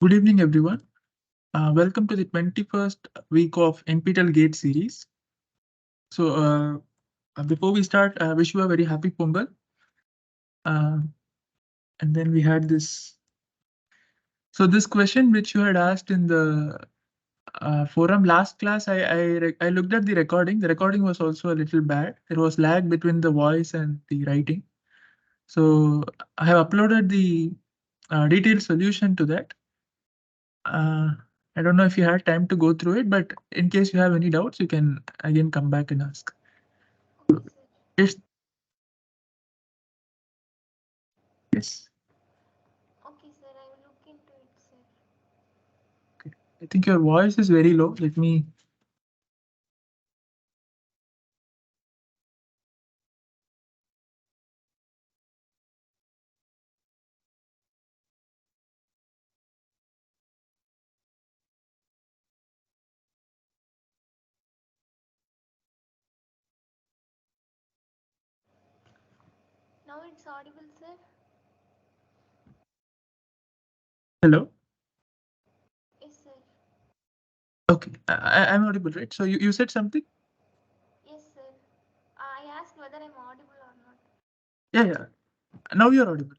Good evening, everyone. Welcome to the 21st week of NPTEL GATE series. So, before we start, I wish you a very happy Pongal. And then we had this. So, this question which you had asked in the forum last class, I looked at the recording. The recording was also a little bad. There was lag between the voice and the writing. So, I have uploaded the detailed solution to that. I don't know if you had time to go through it, but in case you have any doubts, you can again come back and ask. Yes. Yes. Okay, sir, I will look into it, sir. Okay. I think your voice is very low. Let me. Now it's audible, sir? Hello. Yes, sir. Okay, I'm audible, right? So you said something? Yes, sir. I asked whether I'm audible or not. Yeah. Now you're audible.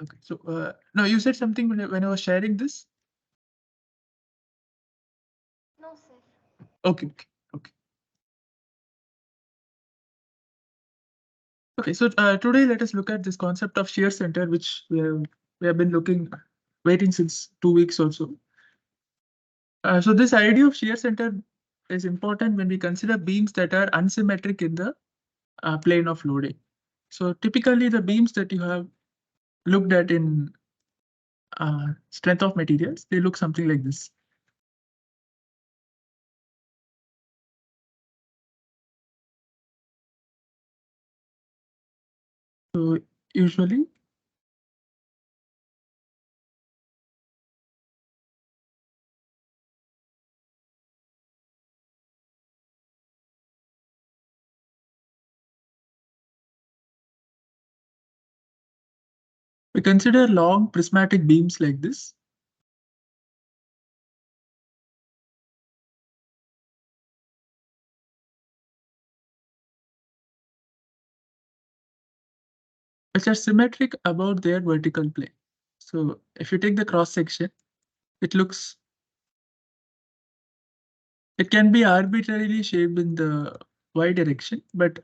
Okay. So no, you said something when I was sharing this. No, sir. Okay. Okay. So today let us look at this concept of shear center, which we have been waiting since 2 weeks or so. So this idea of shear center is important when we consider beams that are unsymmetric in the plane of loading. So typically the beams that you have looked at in strength of materials, they look something like this. So usually we consider long prismatic beams like this. Which are symmetric about their vertical plane. So if you take the cross section, it can be arbitrarily shaped in the y direction, but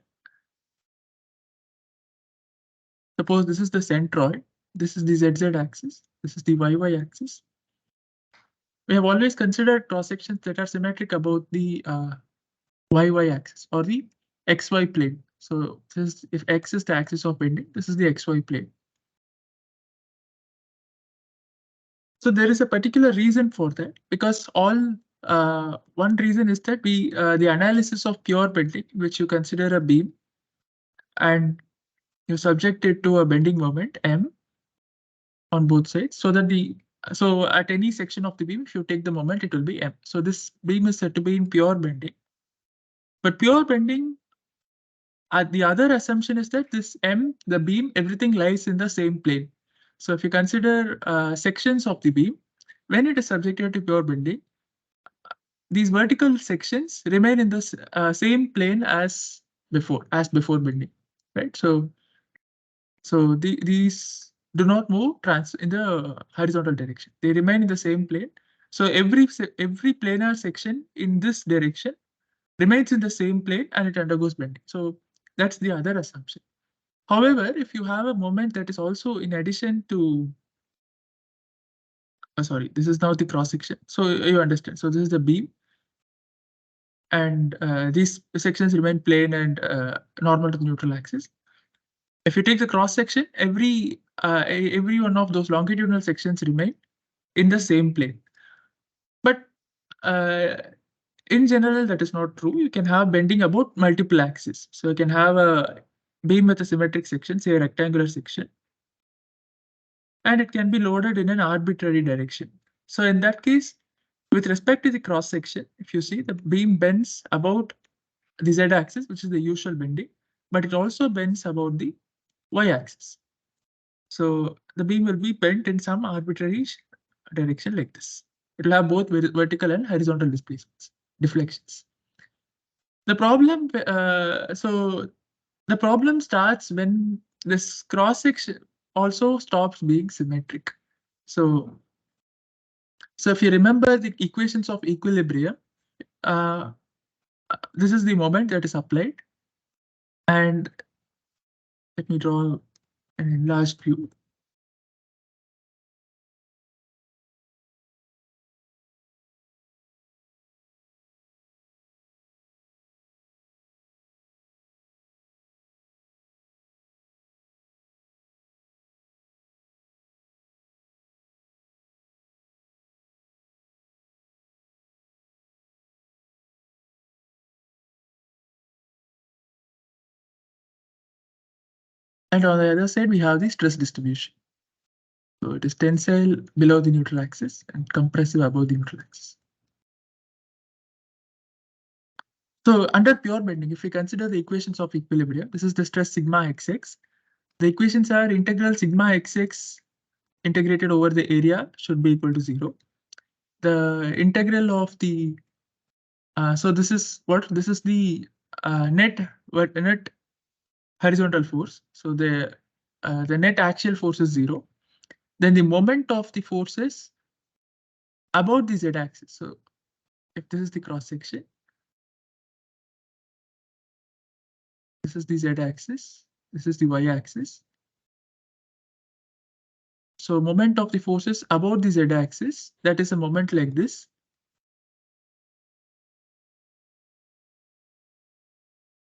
suppose this is the centroid, this is the ZZ axis, this is the YY axis. We have always considered cross sections that are symmetric about the YY axis or the XY plane. So this if X is the axis of bending, this is the XY plane. So there is a particular reason for that, because one reason is that the analysis of pure bending, which you consider a beam, and you subject it to a bending moment M on both sides, so at any section of the beam, if you take the moment, it will be M. So this beam is said to be in pure bending. But pure bending, the other assumption is that this M, the beam, everything lies in the same plane. So if you consider sections of the beam, when it is subjected to pure bending, these vertical sections remain in the same plane as before bending, right? So these do not move in the horizontal direction. They remain in the same plane. So every planar section in this direction remains in the same plane and it undergoes bending. So that's the other assumption. However, if you have a moment that is also in addition to, sorry, this is now the cross section. So you understand. So this is the beam, and these sections remain plane and normal to the neutral axis. If you take the cross section, every one of those longitudinal sections remain in the same plane. But in general, that is not true. You can have bending about multiple axes. So you can have a beam with a symmetric section, say a rectangular section, and it can be loaded in an arbitrary direction. So in that case, with respect to the cross section, if you see, the beam bends about the z-axis, which is the usual bending, but it also bends about the y-axis. So the beam will be bent in some arbitrary direction like this. It will have both vertical and horizontal displacements, deflections. The problem, the problem starts when this cross section also stops being symmetric. So, so if you remember the equations of equilibrium, uh, this is the moment that is applied, and let me draw an enlarged view. And on the other side, we have the stress distribution. So it is tensile below the neutral axis and compressive above the neutral axis. So under pure bending, if we consider the equations of equilibrium, this is the stress sigma xx. The equations are integral sigma xx integrated over the area should be equal to 0. The integral of the so this is what this is the net horizontal force. So the net axial force is 0. Then the moment of the forces about the z-axis. So if this is the cross section, this is the z-axis, this is the y-axis. So moment of the forces about the z-axis, that is a moment like this.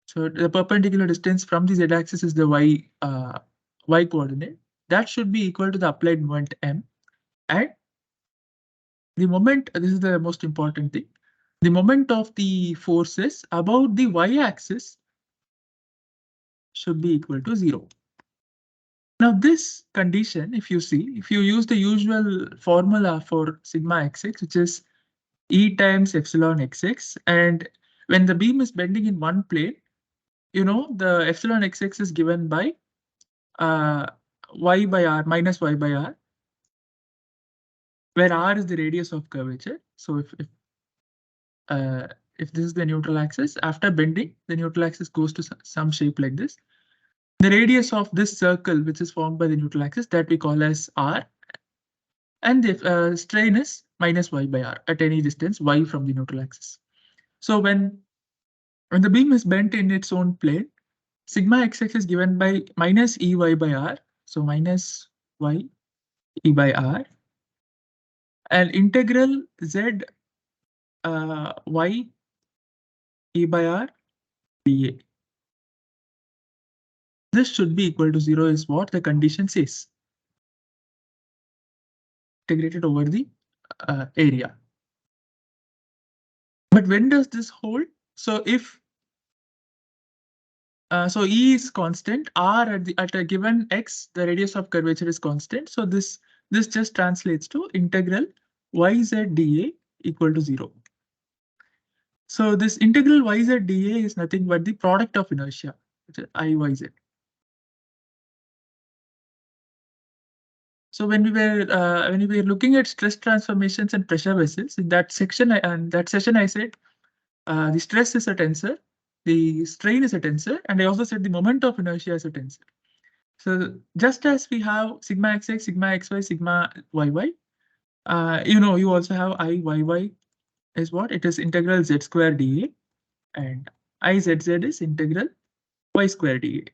So the perpendicular distance from the z-axis is the y coordinate. That should be equal to the applied moment m. And the moment, this is the most important thing, the moment of the forces about the y-axis should be equal to 0. Now this condition, if you see, if you use the usual formula for sigma xx, which is E times epsilon xx, and when the beam is bending in one plane, you know, the epsilon xx is given by y by r minus y by r, where r is the radius of curvature. So if this is the neutral axis, after bending, the neutral axis goes to some shape like this. The radius of this circle, which is formed by the neutral axis, that we call as r, and the strain is minus y by r at any distance y from the neutral axis. So when the beam is bent in its own plane, sigma xx is given by minus ey by r, so minus y e by r, and integral z y e by r dA. This should be equal to 0 is what the condition says. Integrated over the area. But when does this hold? So if so E is constant, R at a given X, the radius of curvature is constant. So this just translates to integral yz dA equal to 0. So this integral yz dA is nothing but the product of inertia, which is Iyz. So when we were looking at stress transformations and pressure vessels, in that section I said the stress is a tensor, the strain is a tensor, and I also said the moment of inertia is a tensor. So just as we have sigma xx, sigma xy, sigma yy, you also have Iyy is what? It is integral z square dA, and Izz is integral y square dA.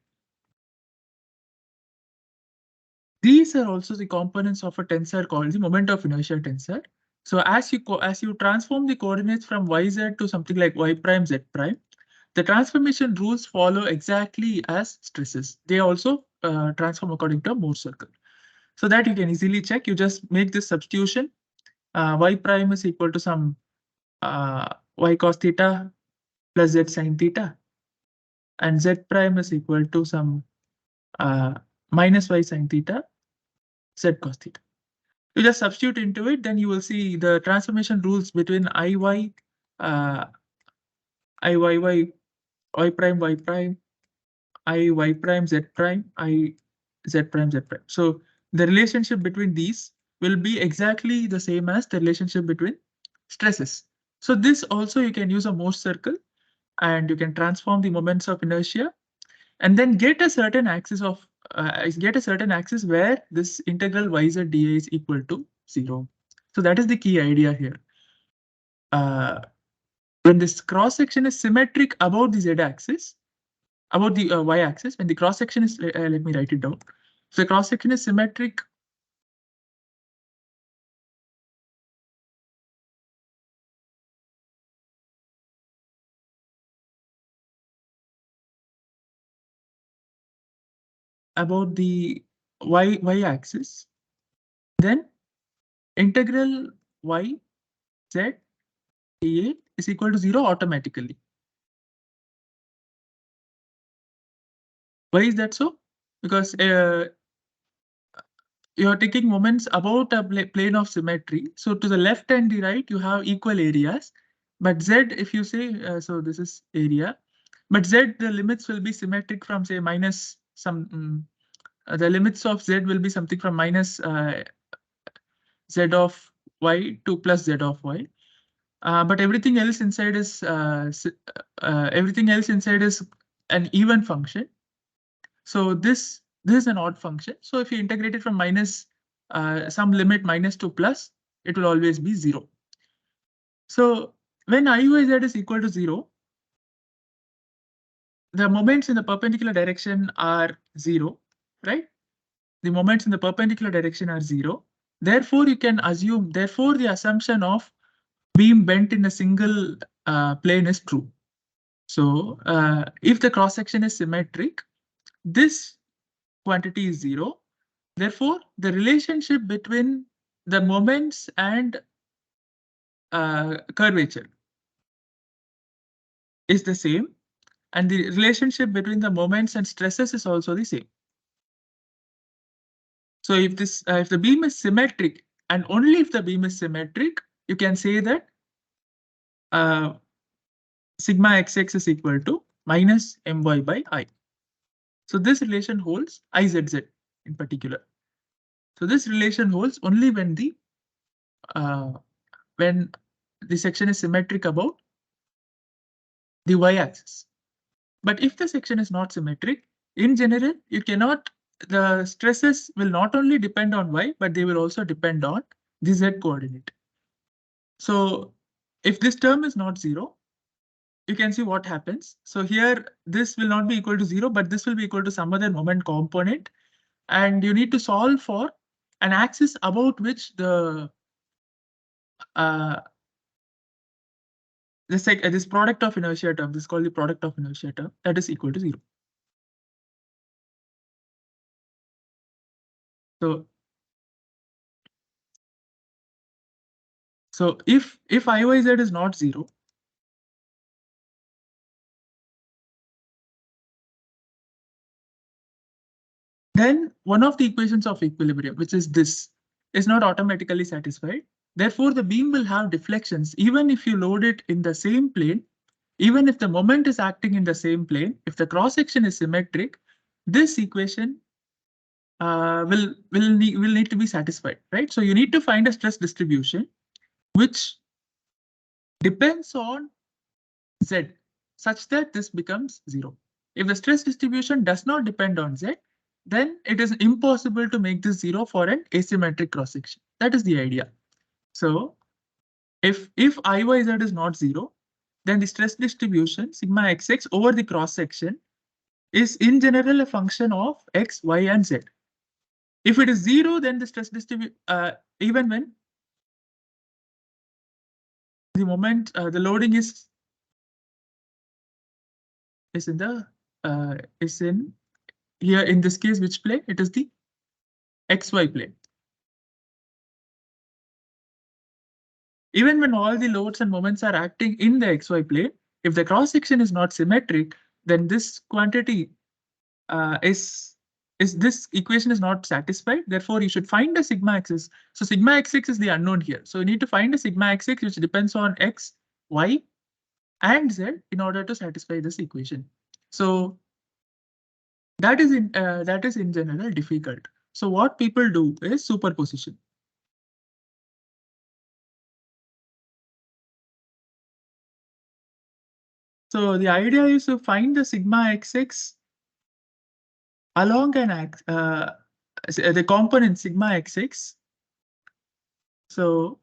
These are also the components of a tensor called the moment of inertia tensor. So as you transform the coordinates from yz to something like y prime z prime, the transformation rules follow exactly as stresses. They also transform according to a Moore circle. So that you can easily check. You just make this substitution. Y prime is equal to some y cos theta plus z sin theta, and z prime is equal to some minus y sin theta, z cos theta. You just substitute into it, then you will see the transformation rules between Iy, Iyy, y prime, y prime, I y prime, z prime, I Z prime, Z prime. So the relationship between these will be exactly the same as the relationship between stresses. So this also you can use a Morse circle and you can transform the moments of inertia and then get a certain axis of where this integral yz dA is equal to 0. So that is the key idea here. When this cross section is symmetric about the z-axis, about the y-axis, when the cross section is, let me write it down. So the cross section is symmetric about the y-axis, then integral y z dA is equal to 0 automatically. Why is that so? Because you are taking moments about a plane of symmetry. So to the left and the right, you have equal areas. But z, if you say, so this is area, but z, the limits will be symmetric from say minus some, the limits of z will be something from minus z of y to plus z of y. But everything else inside is an even function. So this is an odd function. So if you integrate it from minus some limit minus to plus, it will always be 0. So when IYZ is equal to 0, the moments in the perpendicular direction are 0, right? The moments in the perpendicular direction are 0. Therefore, you can assume, therefore, the assumption of beam bent in a single plane is true. So if the cross section is symmetric, this quantity is 0. Therefore, the relationship between the moments and curvature is the same, and the relationship between the moments and stresses is also the same. So if the beam is symmetric, and only if the beam is symmetric, you can say that sigma xx is equal to minus my by I. So this relation holds izz in particular. So this relation holds only when the section is symmetric about the y-axis. But if the section is not symmetric, in general, the stresses will not only depend on y, but they will also depend on the z coordinate. So if this term is not 0, you can see what happens. So here, this will not be equal to 0, but this will be equal to some other moment component. And you need to solve for an axis about which uh, this product of inertia term, this is called the product of inertia term, that is equal to 0. So if IYZ is not 0, then one of the equations of equilibrium, which is this, is not automatically satisfied. Therefore, the beam will have deflections even if you load it in the same plane, even if the moment is acting in the same plane. If the cross section is symmetric, this equation will need to be satisfied, right? So you need to find a stress distribution which depends on z such that this becomes 0. If the stress distribution does not depend on z, then it is impossible to make this 0 for an asymmetric cross section. That is the idea. So if IYZ is not 0, then the stress distribution sigma xx over the cross section is in general a function of x, y, and z. If it is 0, then the stress distribution, even when the moment the loading is in the is in here in this case, which plane? It is the xy plane. Even when all the loads and moments are acting in the xy plane, if the cross section is not symmetric, then this quantity is this equation is not satisfied. Therefore, you should find a sigma axis. So sigma xx is the unknown here. So you need to find a sigma xx which depends on x, y, and z in order to satisfy this equation. So That is in general difficult. So what people do is superposition. So the idea is to find the sigma xx along an the component sigma xx. So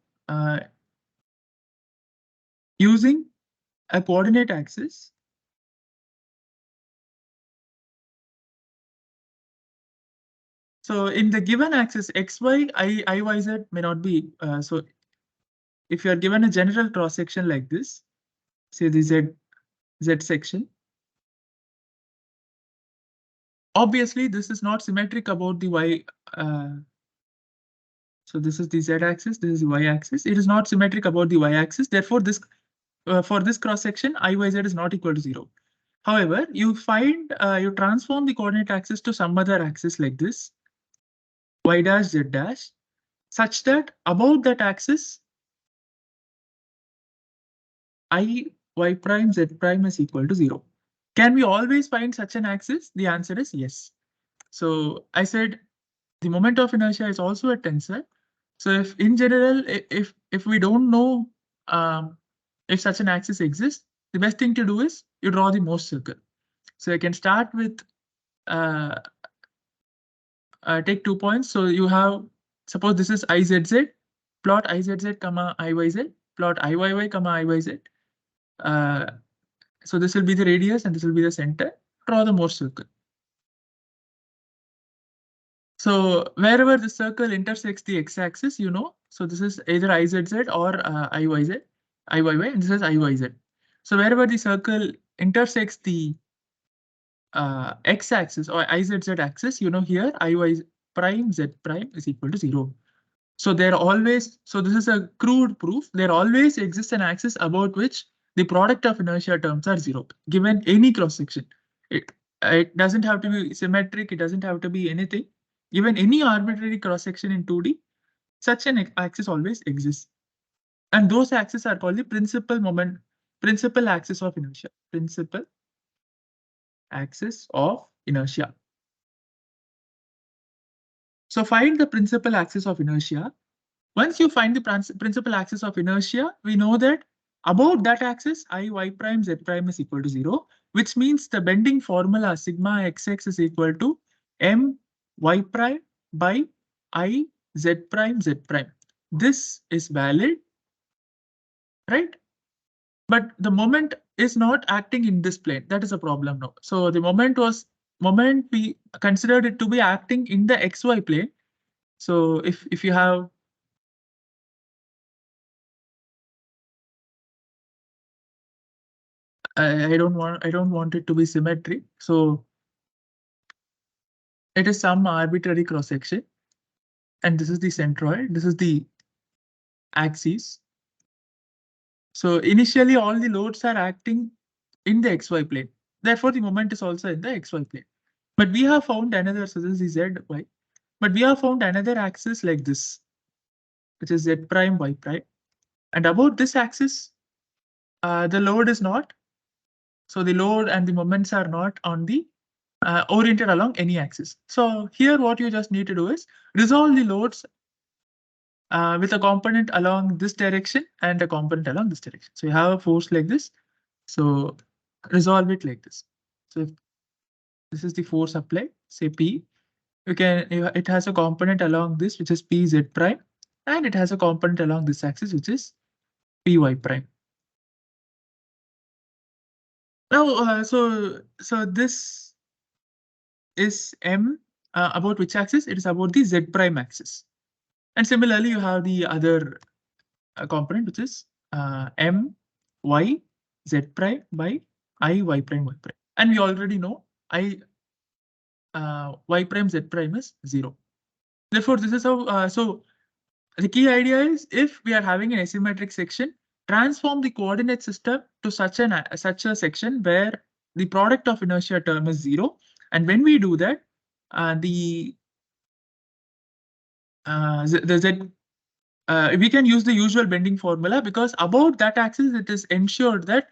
using a coordinate axis. So in the given axis xy, I, y, z may not be. So if you are given a general cross section like this, say the z section, obviously this is not symmetric about the y. So this is the z-axis, this is the y-axis. It is not symmetric about the y-axis. Therefore, this for this cross section, I, y, z is not equal to 0. However, you transform the coordinate axis to some other axis like this, y dash z dash, such that about that axis, I, y prime, z prime is equal to 0. Can we always find such an axis? The answer is yes. So I said the moment of inertia is also a tensor. So if in general, if we don't know if such an axis exists, the best thing to do is you draw the Morse circle. So I can start with take 2 points. So you have, suppose this is IZZ, plot IZZ comma IYZ, plot IYY comma IYZ. So this will be the radius and this will be the center. Draw the Morse circle. So wherever the circle intersects the x-axis, you know, so this is either IZZ or IYZ, IYY, and this is IYZ. So wherever the circle intersects the x-axis or IZZ axis, you know, here IY prime Z prime is equal to 0. So there always, so this is a crude proof, there always exists an axis about which the product of inertia terms are 0, given any cross section. It doesn't have to be symmetric, it doesn't have to be anything. Given any arbitrary cross section in 2D, such an axis always exists. And those axes are called the principal axis of inertia. Principal axis of inertia. So find the principal axis of inertia. Once you find the principal axis of inertia, we know that about that axis, I, y prime, z prime is equal to 0, which means the bending formula sigma xx is equal to m y prime by I z prime z prime. This is valid, right? But the moment is not acting in this plane. That is a problem now. So the moment we considered it to be acting in the xy plane. So if you have I don't want it to be symmetric. So it is some arbitrary cross section, and this is the centroid. This is the axis. So initially, all the loads are acting in the xy plane. Therefore, the moment is also in the xy plane. But we have found another. So this is the z y. But we have found another axis like this, which is z prime y prime. And about this axis, the load is not. So the load and the moments are not on the oriented along any axis. So here what you just need to do is resolve the loads with a component along this direction and a component along this direction. So you have a force like this. So resolve it like this. So if this is the force applied, say P, it has a component along this, which is Pz prime, and it has a component along this axis, which is Py prime. Now, so this is M about which axis? It is about the Z prime axis. And similarly, you have the other component, which is M y Z prime by I y prime y prime. And we already know I y prime Z prime is 0. Therefore, this is how, so the key idea is if we are having an asymmetric section, transform the coordinate system to such a section where the product of inertia term is 0. And when we do that, the z we can use the usual bending formula, because about that axis it is ensured that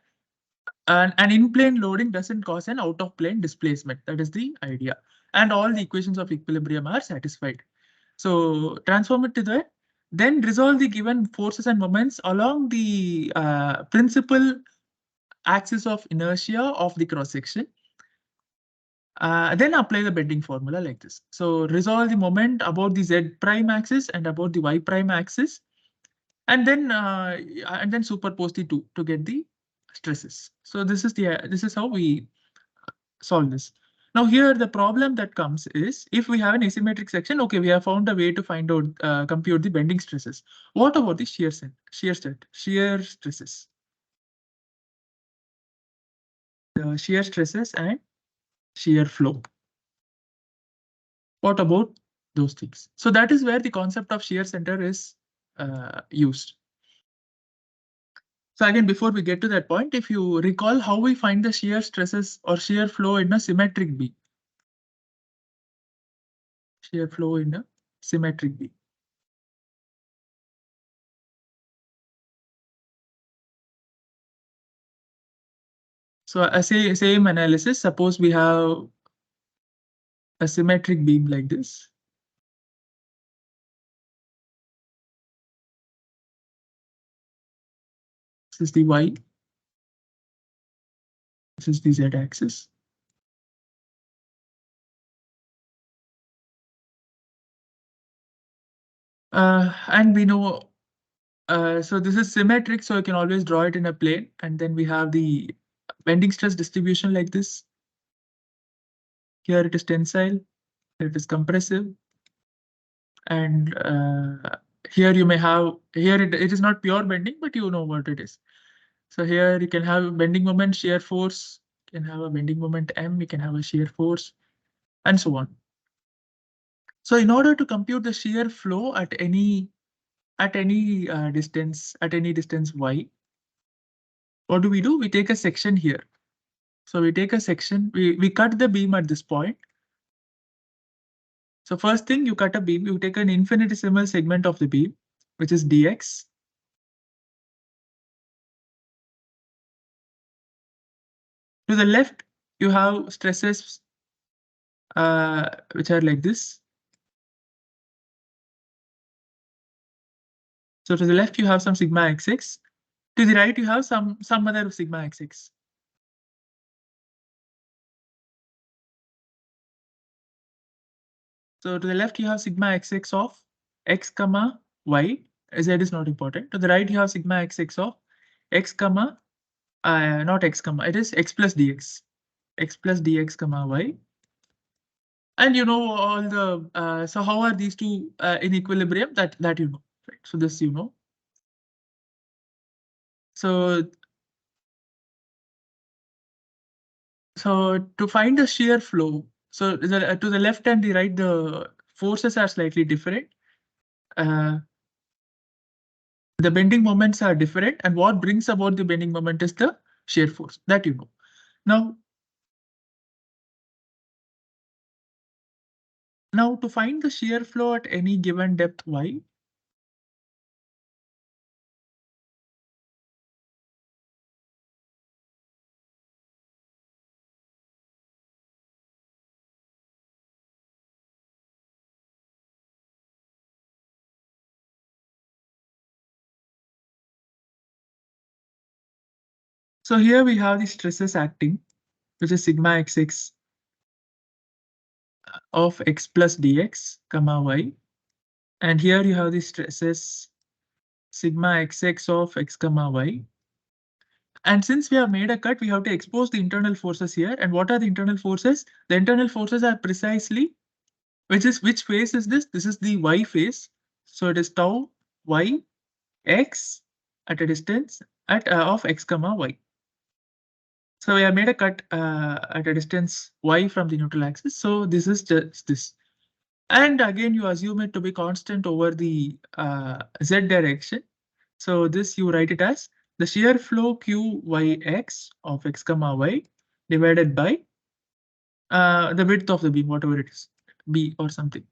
an in-plane loading doesn't cause an out-of-plane displacement. That is the idea. And all the equations of equilibrium are satisfied. So transform it to that. Then resolve the given forces and moments along the principal axis of inertia of the cross section. Then apply the bending formula like this. So resolve the moment about the z prime axis and about the y prime axis, and then superpose the two to get the stresses. So this is how we solve this. Now here the problem that comes is if we have an asymmetric section, okay, we have found a way to find out compute the bending stresses. What about the shear stresses? The shear stresses and shear flow. What about those things? So that is where the concept of shear center is used. So again, before we get to that point, if you recall how we find the shear stresses or shear flow in a symmetric beam. Shear flow in a symmetric beam. So a same analysis, suppose we have a symmetric beam like this. This is the y. This is the z axis. And we know, so this is symmetric, so you can always draw it in a plane. And then we have the bending stress distribution like this. Here it is tensile, here it is compressive. And here you may have, here it is not pure bending, but you know what it is. So here you can have bending moment, shear force, you can have a bending moment M, you can have a shear force, and so on. So in order to compute the shear flow at any distance, y, what do? We take a section here. So we take a section, we cut the beam at this point. So first thing, you cut a beam, you take an infinitesimal segment of the beam, which is dx. To the left, you have stresses which are like this. So to the left, you have some sigma xx. To the right, you have some other sigma xx. So to the left, you have sigma xx of x comma y. Z is not important. To the right, you have sigma xx of x comma, not x comma, it is x plus dx. X plus dx comma y. And you know all the, so how are these two in equilibrium? That you know, right? So this you know. So to find the shear flow, so to the left and the right, the forces are slightly different. The bending moments are different, and what brings about the bending moment is the shear force that you know. Now to find the shear flow at any given depth y, so here we have the stresses acting, which is sigma xx of x plus dx comma y, and here you have the stresses sigma xx of x comma y. And since we have made a cut, we have to expose the internal forces here. And what are the internal forces? The internal forces are precisely, which phase is this? This is the y phase. So it is tau y x at a distance of x comma y. So we have made a cut at a distance y from the neutral axis. So this is just this. And again, you assume it to be constant over the z direction. So this you write it as the shear flow qyx of x comma y divided by the width of the beam, whatever it is, b or something.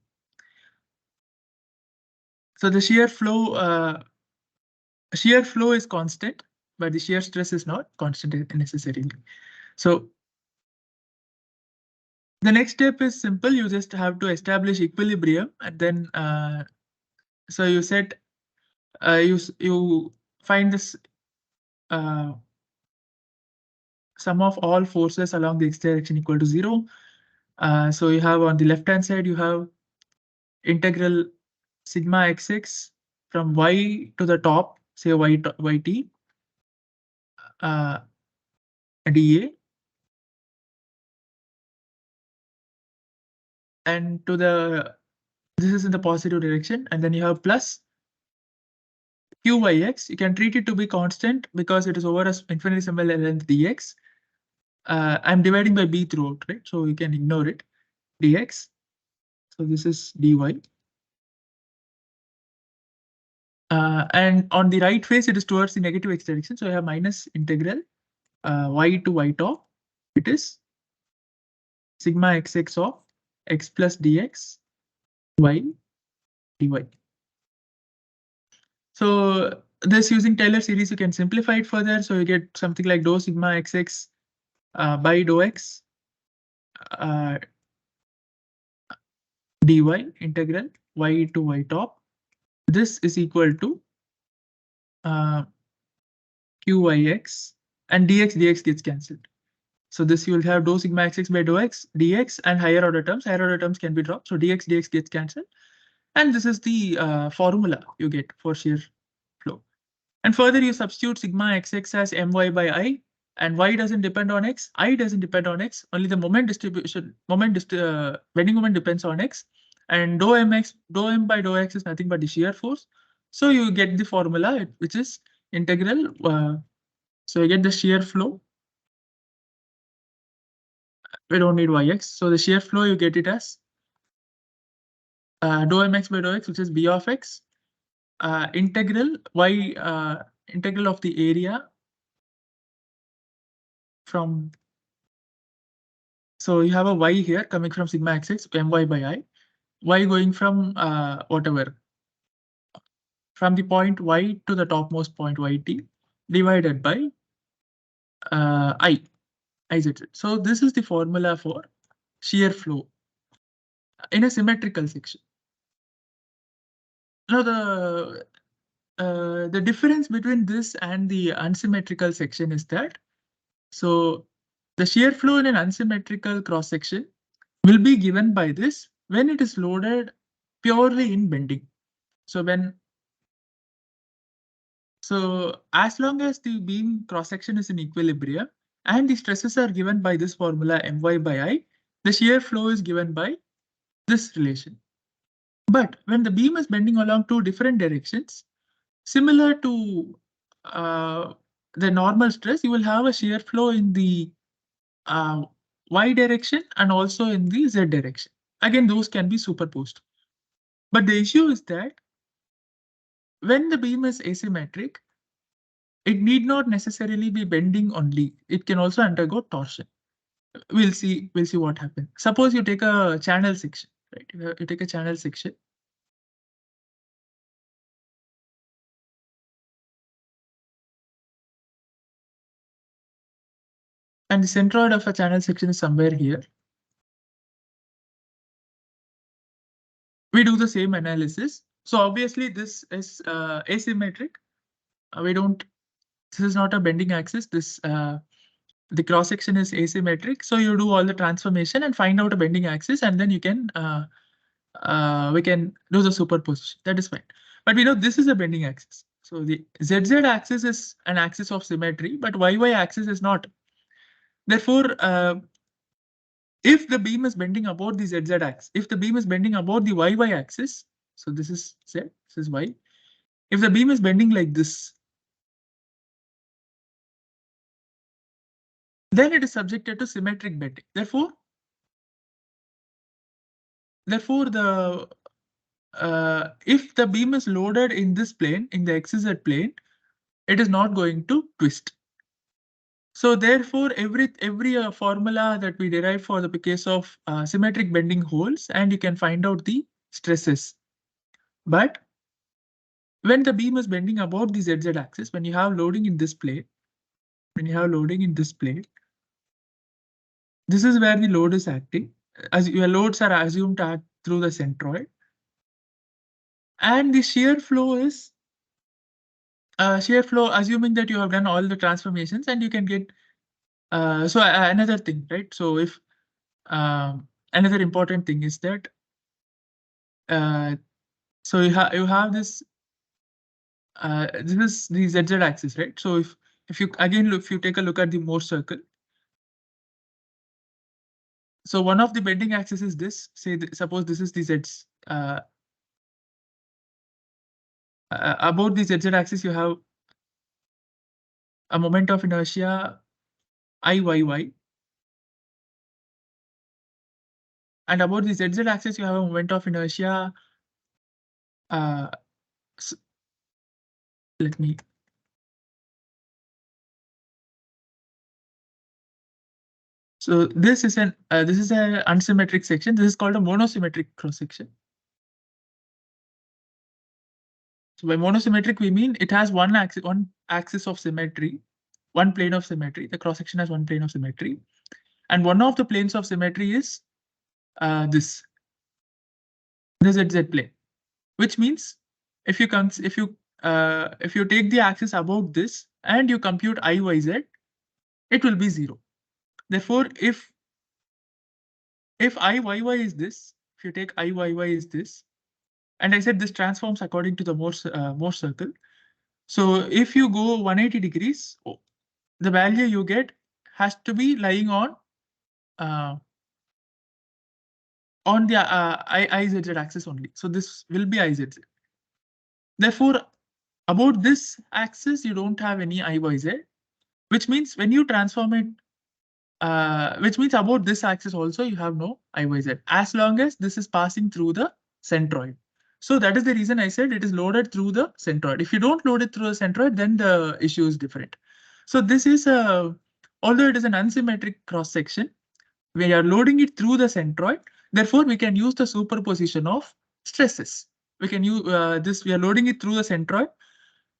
So the shear flow is constant. but the shear stress is not constant necessarily. So the next step is simple. You just have to establish equilibrium, and then so you set you find this sum of all forces along the x direction equal to 0. So you have on the left hand side you have integral sigma xx from y to the top, say yt dA, and to the this is in the positive direction, and then you have plus qyx. You can treat it to be constant because it is over a infinitesimal length dx. I'm dividing by b throughout, right? So you can ignore it, dx. So this is dy. And on the right face, it is towards the negative x direction. So I have minus integral y to y top. It is sigma xx of x plus dx y dy. So this using Taylor series, you can simplify it further. So you get something like dou sigma xx by dou x dy integral y to y top. This is equal to qyx, and dx gets cancelled. So this you will have dou sigma xx by dou x dx, and higher order terms can be dropped. So dx gets cancelled, and this is the formula you get for shear flow. And further you substitute sigma xx as my by I, and y doesn't depend on x, I doesn't depend on x, only the moment distribution, bending moment depends on x, and dou m by dou x is nothing but the shear force. So you get the formula, which is integral. So you get the shear flow. We don't need yx. So the shear flow, you get it as dou mx by dou x, which is b of x, integral integral of the area from. So you have a y here coming from sigma xx, my by I, y going from whatever, from the point y to the topmost point yt, divided by iz. So this is the formula for shear flow in a symmetrical section. Now the difference between this and the unsymmetrical section is that, so the shear flow in an unsymmetrical cross section will be given by this when it is loaded purely in bending. So as long as the beam cross section is in equilibrium and the stresses are given by this formula my by I, the shear flow is given by this relation. But when the beam is bending along two different directions, similar to the normal stress, you will have a shear flow in the y direction and also in the z direction. Again, those can be superposed. But the issue is that when the beam is asymmetric, it need not necessarily be bending only. It can also undergo torsion. We'll see what happens. Suppose you take a channel section, right? You take a channel section. And the centroid of a channel section is somewhere here. We do the same analysis. So obviously this is asymmetric. This is not a bending axis. The cross section is asymmetric. So you do all the transformation and find out a bending axis, and then you can we can do the superposition. That is fine. But we know this is a bending axis. So the ZZ axis is an axis of symmetry, but YY axis is not. Therefore, if the beam is bending about the ZZ axis, if the beam is bending about the YY axis, so this is Z, this is Y. If the beam is bending like this, then it is subjected to symmetric bending. Therefore, if the beam is loaded in this plane, in the XZ plane, it is not going to twist. So therefore, every formula that we derive for the case of symmetric bending holds, and you can find out the stresses. But when the beam is bending about the ZZ axis, when you have loading in this plane, this is where the load is acting. As your loads are assumed to act through the centroid, and the shear flow is shear flow, assuming that you have done all the transformations, and you can get another thing, right? So if another important thing is that so you have this is the ZZ axis, right? So if you again if you take a look at the Morse circle, so one of the bending axis is this. Say suppose this is the Z. About the ZZ axis, you have a moment of inertia IYY, and about the ZZ axis, you have a moment of inertia. Let me. So this is an unsymmetric section. This is called a monosymmetric cross section. So by monosymmetric, we mean it has one axis of symmetry, one plane of symmetry. The cross section has one plane of symmetry, and one of the planes of symmetry is the ZZ plane, which means if you take the axis about this and you compute IYZ, it will be 0. Therefore, if IYY is this, if you take IYY is this, and I said this transforms according to the Morse circle. So if you go 180 degrees, the value you get has to be lying on the IZZ axis only. So this will be IZZ. Therefore, about this axis, you don't have any IYZ, which means when you transform it, which means about this axis also you have no IYZ, as long as this is passing through the centroid. So that is the reason I said it is loaded through the centroid. If you don't load it through the centroid, then the issue is different. So this is although it is an unsymmetric cross section, we are loading it through the centroid. Therefore, we can use the superposition of stresses. We can use this. We are loading it through the centroid,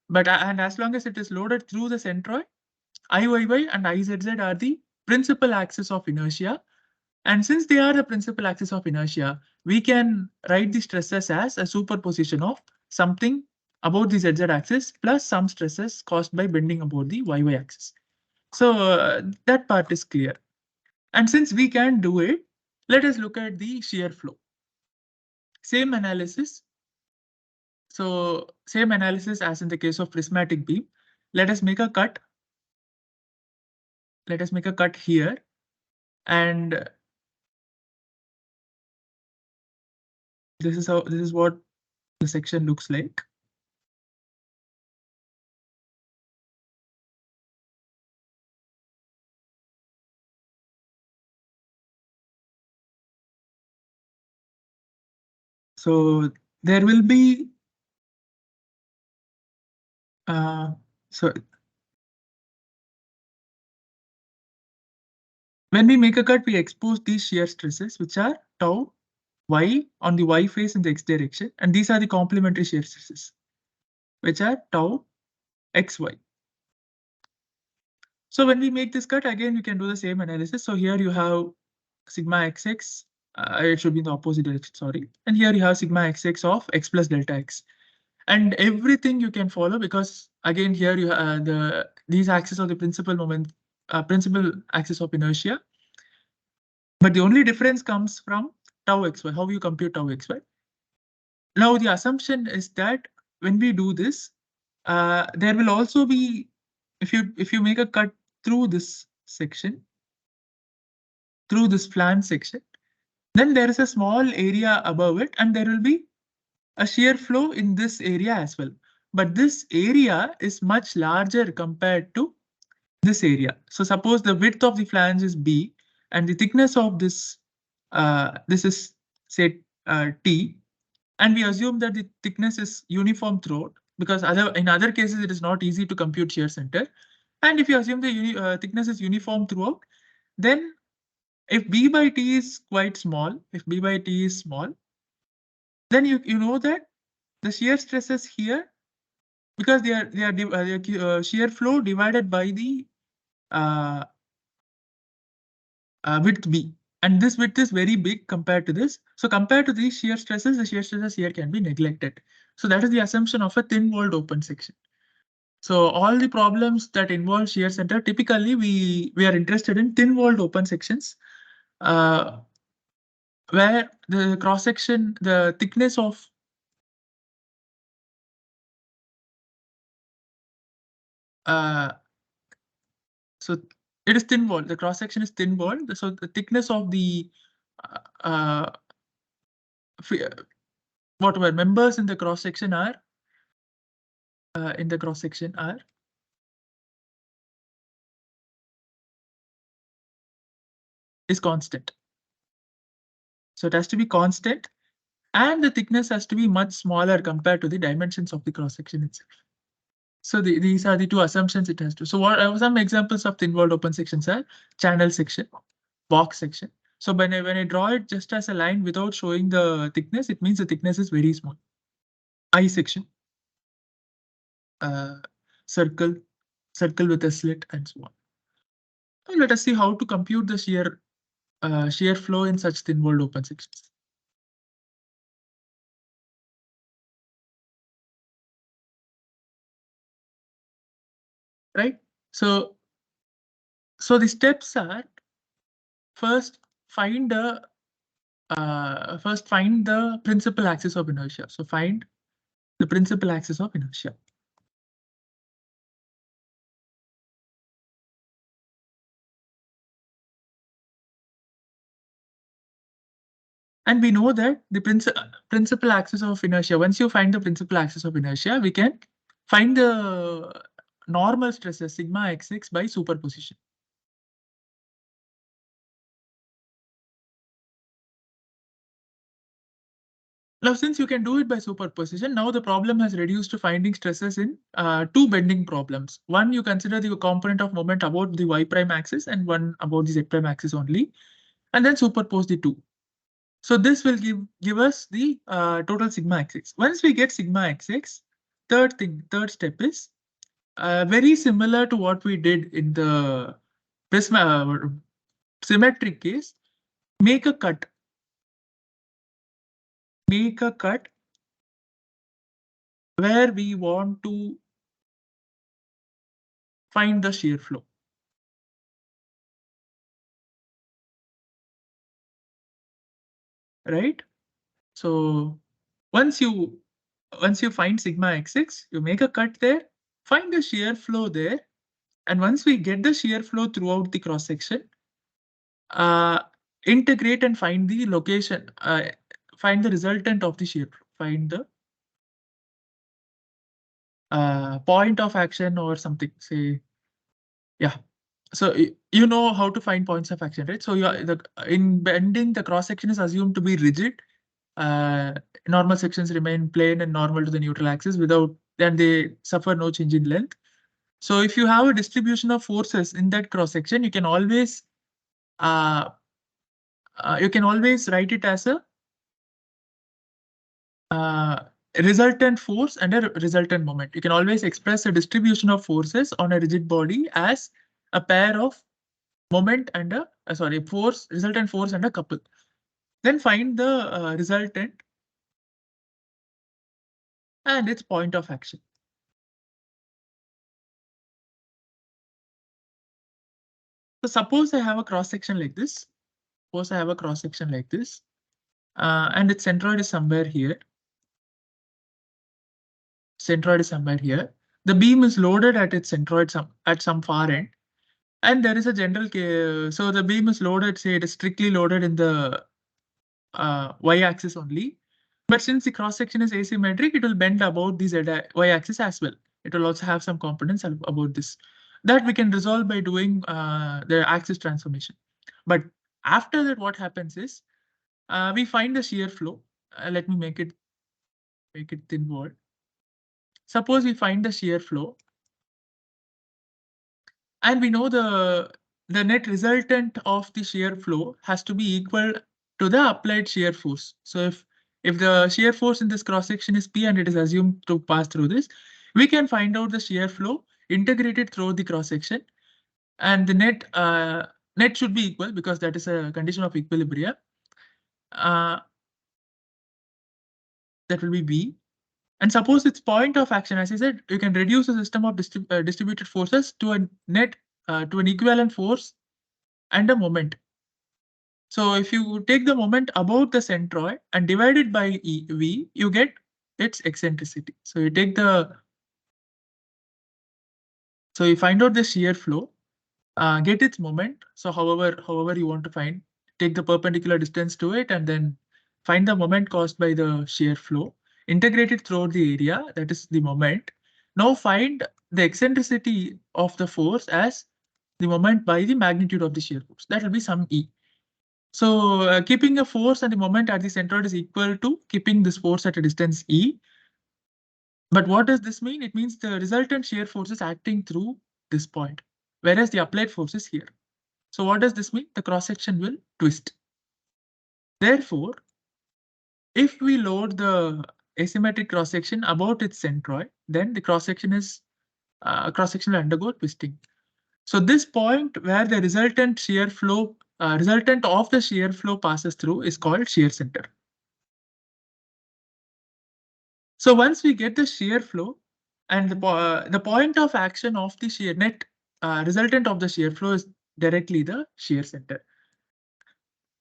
but and as long as it is loaded through the centroid, IYY and IZZ are the principal axis of inertia. And since they are the principal axis of inertia, we can write the stresses as a superposition of something about the ZZ axis plus some stresses caused by bending about the YY axis. So that part is clear. And since we can do it, let us look at the shear flow. Same analysis. So same analysis as in the case of prismatic beam. Let us make a cut. Let us make a cut here. And this is what the section looks like. So there will be so when we make a cut, we expose these shear stresses, which are tau y on the y face in the x direction, and these are the complementary shear stresses, which are tau xy. So when we make this cut, again, we can do the same analysis. So here you have sigma xx, it should be in the opposite direction, sorry. And here you have sigma xx of x plus delta x. And everything you can follow, because again, here you have these axes are the principal axis of inertia. But the only difference comes from tau xy, how you compute tau xy. Now the assumption is that when we do this, there will also be, if you make a cut through this section, through this flange section, then there is a small area above it, and there will be a shear flow in this area as well. But this area is much larger compared to this area. So suppose the width of the flange is B, and the thickness of this is say T, and we assume that the thickness is uniform throughout, because in other cases it is not easy to compute shear center. And if you assume the thickness is uniform throughout, then if B by T is quite small, then you know that the shear stresses here because they are shear flow divided by the width B. And this width is very big compared to this. So compared to these shear stresses, the shear stresses here can be neglected. So that is the assumption of a thin walled open section. So all the problems that involve shear center, typically we are interested in thin walled open sections, uh, where the cross section, the thickness of so it is thin walled. The cross section is thin walled. So the thickness of the uh, uh, whatever members in the cross section are is constant. So it has to be constant, and the thickness has to be much smaller compared to the dimensions of the cross section itself. So these are the two assumptions it has to. So what are some examples of thin walled open sections are channel section, box section. So when I draw it just as a line without showing the thickness, it means the thickness is very small. I section, uh, circle, circle with a slit, and so on. And let us see how to compute the shear flow in such thin walled open sections. Right. So the steps are first find the principal axis of inertia. So find the principal axis of inertia. And we know that the principal axis of inertia, once you find the principal axis of inertia, we can find the normal stresses sigma xx by superposition. Now, since you can do it by superposition, now the problem has reduced to finding stresses in two bending problems. One, you consider the component of moment about the y prime axis and one about the z prime axis only, and then superpose the two. So this will give us the total sigma xx. Once we get sigma xx, third step is very similar to what we did in the symmetric case. Make a cut. Make a cut where we want to find the shear flow. Right? So once you find sigma xx, you make a cut there, find the shear flow there, and once we get the shear flow throughout the cross section, integrate and find the location, find the resultant of the shear flow, find the point of action or something. Say, yeah. So you know how to find points of action, right? So in bending, the cross section is assumed to be rigid. Normal sections remain plane and normal to the neutral axis then they suffer no change in length. So if you have a distribution of forces in that cross section, you can always write it as a resultant force and a resultant moment. You can always express a distribution of forces on a rigid body as a pair of moment and a resultant force and a couple. Then find the resultant and its point of action. So suppose I have a cross section like this. Suppose I have a cross section like this, and its centroid is somewhere here. Centroid is somewhere here. The beam is loaded at its centroid at some far end, and there is a general case. So the beam is loaded. Say it is strictly loaded in the y-axis only. But since the cross section is asymmetric, it will bend about the y-axis as well. It will also have some components about this that we can resolve by doing the axis transformation. But after that, what happens is we find the shear flow. Let me make it thin wall. Suppose we find the shear flow, and we know the net resultant of the shear flow has to be equal to the applied shear force. So if the shear force in this cross section is P and it is assumed to pass through this, we can find out the shear flow integrated through the cross section, and the net should be equal because that is a condition of equilibrium. That will be B. And suppose its point of action, as I said, you can reduce a system of distributed forces to a net to an equivalent force and a moment. So if you take the moment about the centroid and divide it by V, you get its eccentricity. So you take so you find out the shear flow, get its moment. So however you want to find, take the perpendicular distance to it and then find the moment caused by the shear flow, integrate it throughout the area, that is the moment. Now find the eccentricity of the force as the moment by the magnitude of the shear force. That will be some E. So keeping a force and the moment at the centroid is equal to keeping this force at a distance E. But what does this mean? It means the resultant shear force is acting through this point, whereas the applied force is here. So what does this mean? The cross section will twist. Therefore, if we load the asymmetric cross section about its centroid, then the cross section will undergo twisting. So this point where the resultant resultant of the shear flow passes through is called shear center. So once we get the shear flow and the point of action of the shear net resultant of the shear flow is directly the shear center.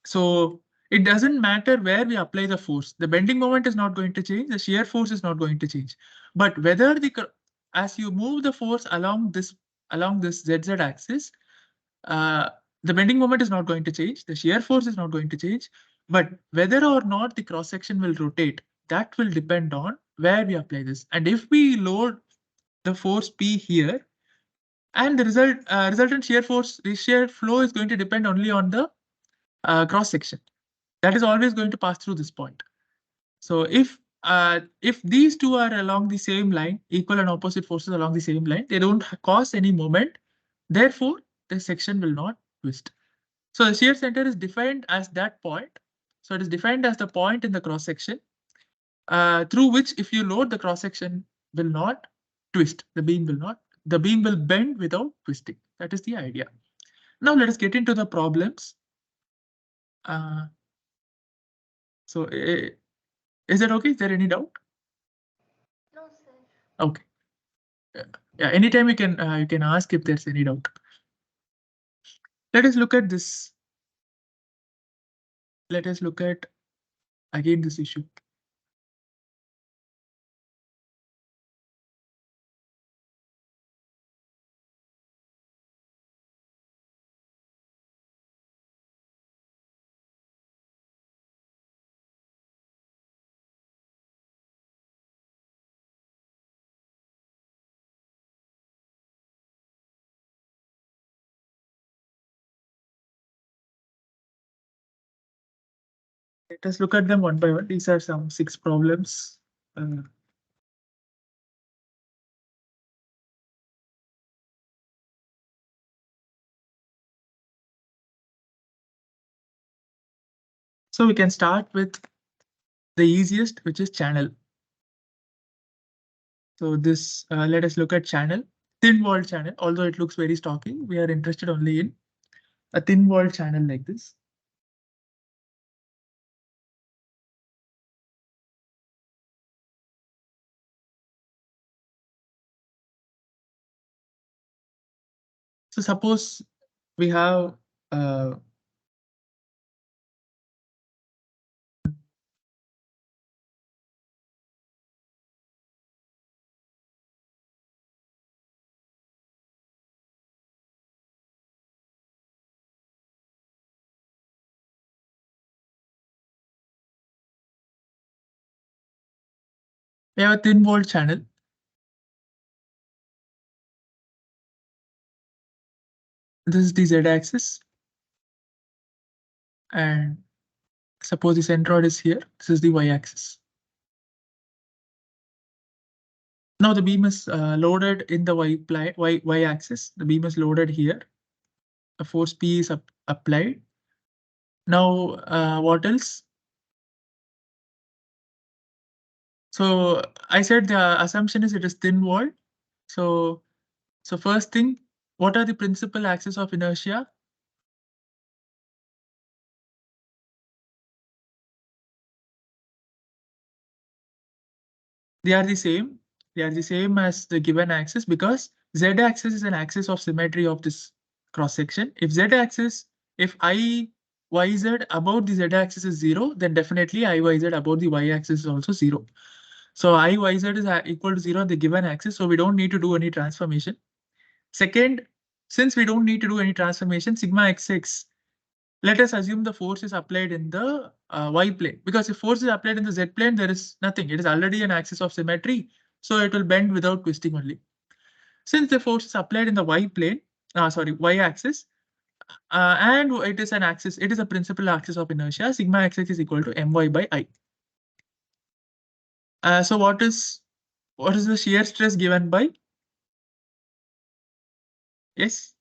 So it doesn't matter where we apply the force. The bending moment is not going to change. The shear force is not going to change. But whether as you move the force along this ZZ axis, uh, the bending moment is not going to change. The shear force is not going to change. But whether or not the cross section will rotate, that will depend on where we apply this. And if we load the force P here, and the resultant shear force, the shear flow is going to depend only on the cross section. That is always going to pass through this point. So if these two are along the same line, equal and opposite forces along the same line, they don't cause any moment. Therefore, the section will not twist. So the shear center is defined as that point. So it is defined as the point in the cross section through which if you load, the cross section will not twist. The beam will not. The beam will bend without twisting. That is the idea. Now let us get into the problems. So is that okay? Is there any doubt? No, sir. Okay. Yeah. Anytime you can ask if there's any doubt. Let us look at this. Let us look at again this issue. Let us look at them one by one. These are some 6 problems. So we can start with the easiest, which is channel. So this, let us look at channel, thin wall channel. Although it looks very stocky, we are interested only in a thin wall channel like this. So suppose we have a thin wall channel. This is the z-axis, and suppose the centroid is here. This is the y-axis. Now the beam is loaded in the y-axis. The beam is loaded here. The force P is applied. Now what else? So I said the assumption is it is thin wall. So first thing, what are the principal axes of inertia? They are the same. They are the same as the given axis because z-axis is an axis of symmetry of this cross section. If z-axis, if I yz about the z-axis is 0, then definitely iyz about the y-axis is also 0. So iyz is equal to 0 on the given axis, so we don't need to do any transformation. Second, since we don't need to do any transformation, sigma xx, let us assume the force is applied in the y plane, because if force is applied in the z plane, there is nothing. It is already an axis of symmetry, so it will bend without twisting only. Since the force is applied in the y plane, y axis, and it is an axis, it is a principal axis of inertia, sigma xx is equal to my by I. So what is the shear stress given by? Yes.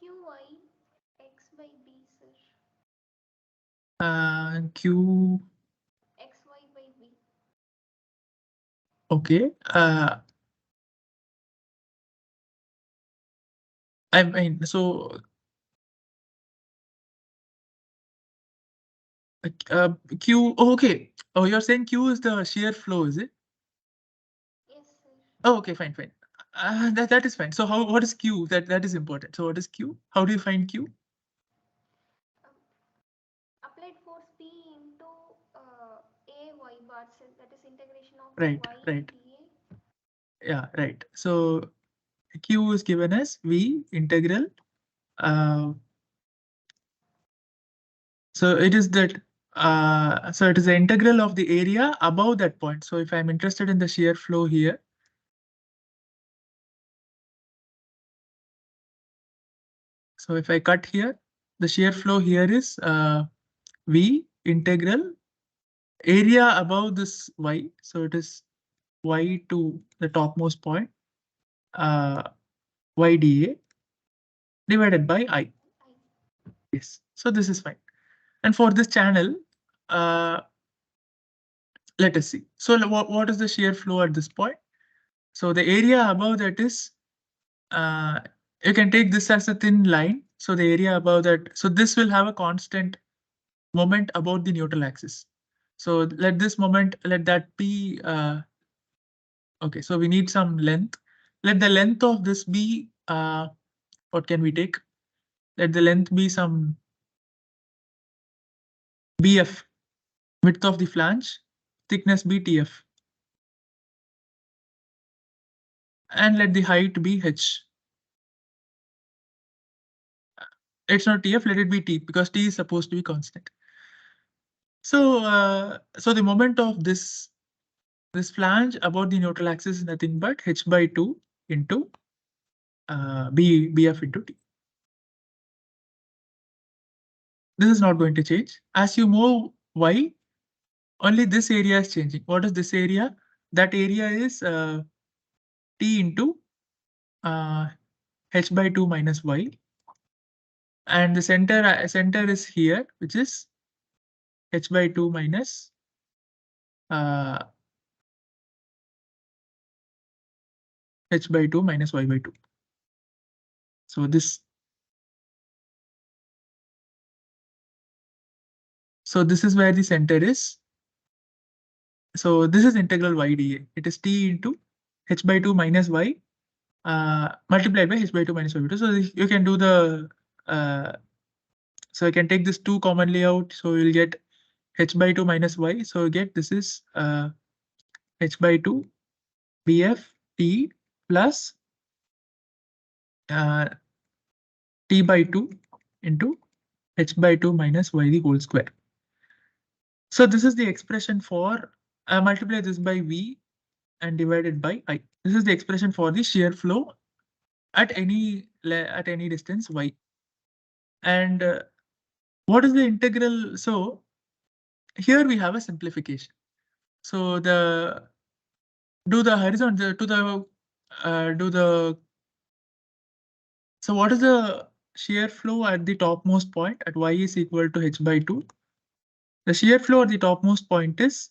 QI X by B, sir. Q. XY by B. Okay. I mean, so Q. Oh, okay. Oh, you're saying Q is the shear flow, is it? Yes, sir. Oh, okay, fine, fine. That is fine. So what is Q? That is important. So what is Q? How do you find Q? Um, Applied force P into A y bar, sir. That is integration of Right, y right. dA. Yeah, right. So Q is given as V integral. Uh, so it is that. So it is the integral of the area above that point. So if I'm interested in the shear flow here, so if I cut here, the shear flow here is V integral area above this y. So it is y to the topmost point, yda divided by I. Yes, so this is fine. And for this channel, uh, let us see. So what is the shear flow at this point? So the area above that is, you can take this as a thin line. So the area above that, so this will have a constant moment about the neutral axis. So let this moment, let that be, okay, so we need some length. Let the length of this be, what can we take? Let the length be some BF, width of the flange, thickness be TF. And let the height be H. It's not TF, let it be T, because T is supposed to be constant. So, so the moment of this flange about the neutral axis is nothing but H by 2 into BF into T. This is not going to change. As you move Y, only this area is changing. What is this area? That area is T into H by 2 minus Y. And the center is here, which is H by 2 minus uh, H by 2 minus Y by 2. So this is where the center is. So this is integral y dA. It is T into H by 2 minus Y multiplied by H by 2 minus Y by 2. So you can do the, so I can take this 2 commonly out. So you'll get H by 2 minus Y. So you get this is H by 2 BF T plus T by 2 into H by 2 minus Y the whole square. So this is the expression for, multiply this by V and divided by I. This is the expression for the shear flow at any distance y. And what is the integral? So here we have a simplification. So do the horizontal to the do the so what is the shear flow at the topmost point at y is equal to h by 2. The shear flow at the topmost point is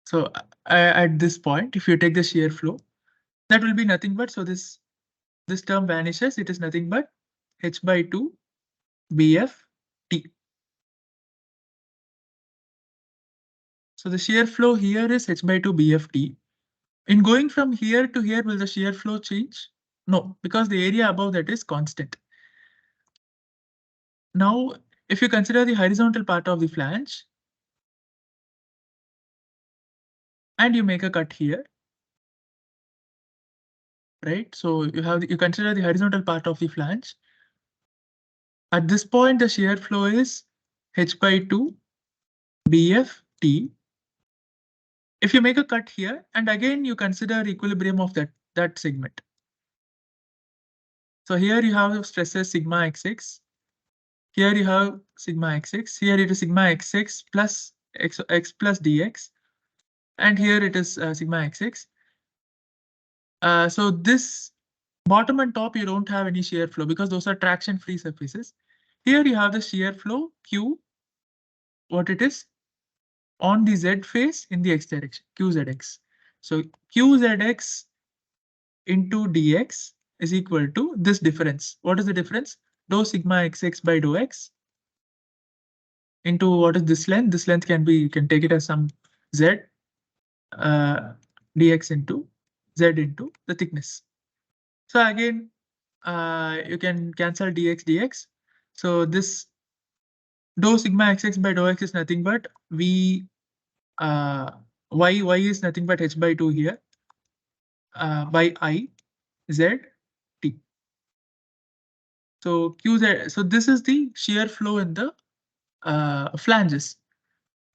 so at this point, if you take the shear flow, that will be nothing but, so this term vanishes. It is nothing but h by 2 bf t. So the shear flow here is h by 2 bf t. In going from here to here, will the shear flow change? No, because the area above that is constant. Now, if you consider the horizontal part of the flange, and you make a cut here, right? So you consider the horizontal part of the flange. At this point, the shear flow is h by 2 bf t. If you make a cut here, and again you consider equilibrium of that segment. So here you have stresses sigma xx. Here you have sigma xx. Here it is sigma xx plus x plus dx, and here it is sigma xx. So this bottom and top, you don't have any shear flow because those are traction-free surfaces. Here you have the shear flow q, what it is, on the z face in the x direction, qzx. So qzx into dx is equal to this difference. What is the difference? Dou sigma xx by dou x into what is this length? This length can be, you can take it as some z dx into z into the thickness. So again, you can cancel dx. So this dou sigma xx by dou x is nothing but v y is nothing but h by 2 here by I z t. So qz. So this is the shear flow in the flanges.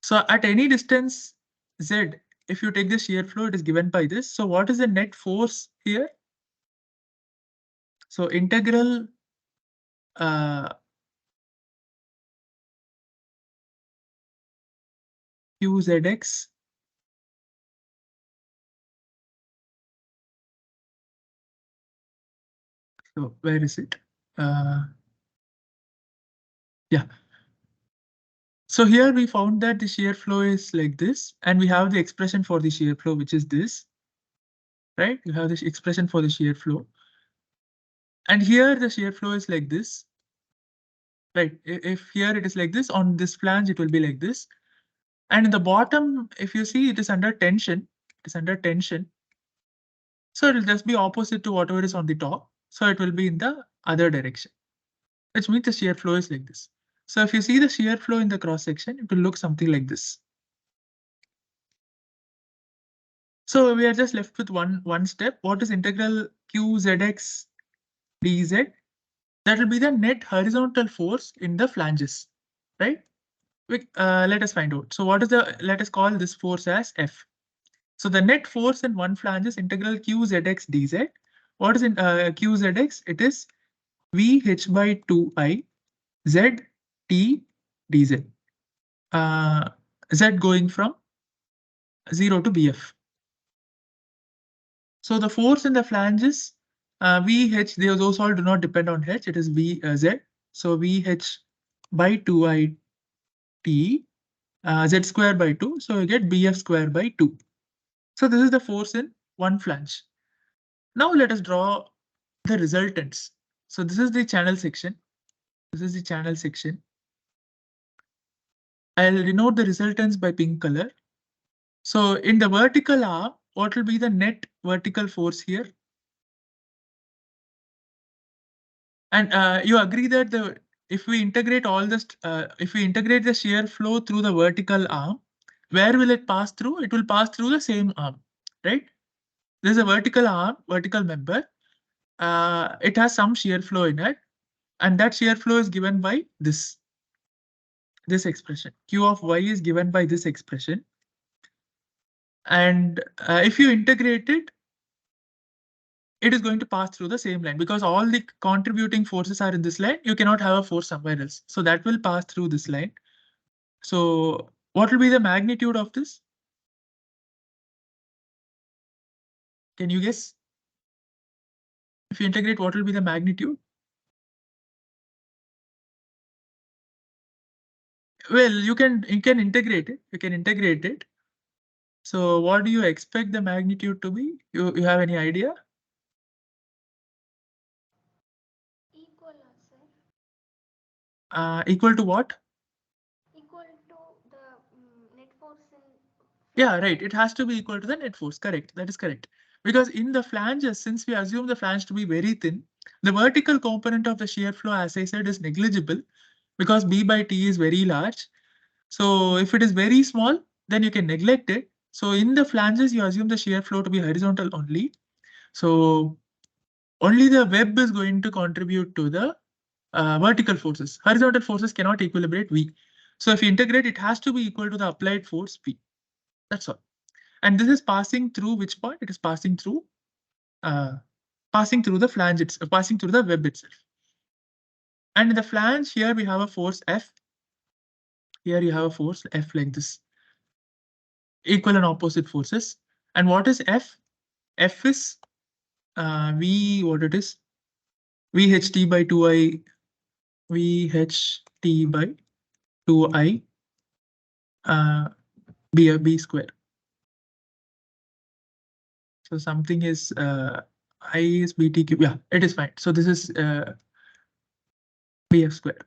So at any distance z, if you take the shear flow, it is given by this. So what is the net force here? So integral qzx so where is it? Yeah. So here we found that the shear flow is like this, and we have the expression for the shear flow, which is this, right? You have this expression for the shear flow. And here the shear flow is like this, right? If here it is like this, on this flange, it will be like this. And in the bottom, if you see, it is under tension. It is under tension. So it will just be opposite to whatever is on the top. So it will be in the other direction, which means the shear flow is like this. So if you see the shear flow in the cross section, it will look something like this. So we are just left with one step. What is integral qzx dz? That will be the net horizontal force in the flanges, right? Let us find out. So what is the, let us call this force as F. So the net force in one flange is integral qzx dz. What is in qzx? It is vh by 2I z t dz. Z going from 0 to bf. So the force in the flanges, VH, those all do not depend on H, it is Z. So VH by 2I T, Z square by 2. So you get BF square by 2. So this is the force in one flange. Now let us draw the resultants. So this is the channel section. This is the channel section. I'll denote the resultants by pink color. So in the vertical arm, what will be the net vertical force here? And you agree that if we integrate all this, if we integrate the shear flow through the vertical arm, where will it pass through? It will pass through the same arm, right? There's a vertical arm, vertical member. It has some shear flow in it, and that shear flow is given by this expression. Q of y is given by this expression. And if you integrate it, it is going to pass through the same line because all the contributing forces are in this line. You cannot have a force somewhere else. So that will pass through this line. So what will be the magnitude of this? Can you guess? If you integrate, what will be the magnitude? Well, you can integrate it. You can integrate it. So what do you expect the magnitude to be? You have any idea? Equal, sir. Equal to what? Equal to the net force in Yeah, flange. right. It has to be equal to the net force. Correct. That is correct. Because in the flanges, since we assume the flange to be very thin, the vertical component of the shear flow, as I said, is negligible because B by T is very large. So if it is very small, then you can neglect it. So in the flanges, you assume the shear flow to be horizontal only. So only the web is going to contribute to the vertical forces. Horizontal forces cannot equilibrate V. So if you integrate, it has to be equal to the applied force P. That's all. And this is passing through which point? It is uh, passing through the flange, passing through the web itself. And in the flange, here we have a force F. Here you have a force F like this. Equal and opposite forces. And what is F? F is V, what it is? VHT by 2I, VHT by 2I B square. So something is I is BT cube. Yeah, it is fine. So this is BF square.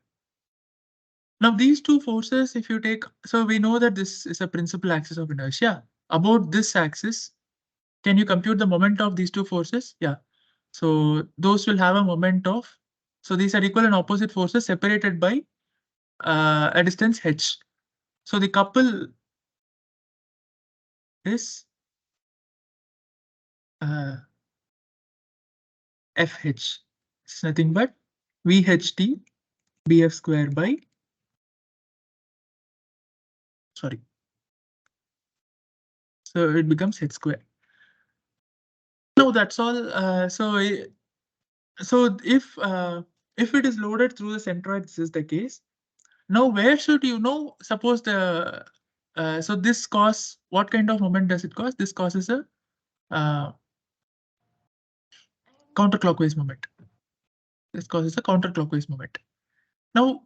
Now these two forces, if you take, so we know that this is a principal axis of inertia. About this axis, can you compute the moment of these two forces? Yeah. So those will have a moment of, so these are equal and opposite forces separated by a distance h. So the couple is FH. It's nothing but VHT BF square by, sorry. So it becomes h square. No, that's all. So if it is loaded through the centroid, this is the case. Now where should you know? Suppose the so this cause, what kind of moment does it cause? This causes a uh, counterclockwise moment. This causes a counterclockwise moment. Now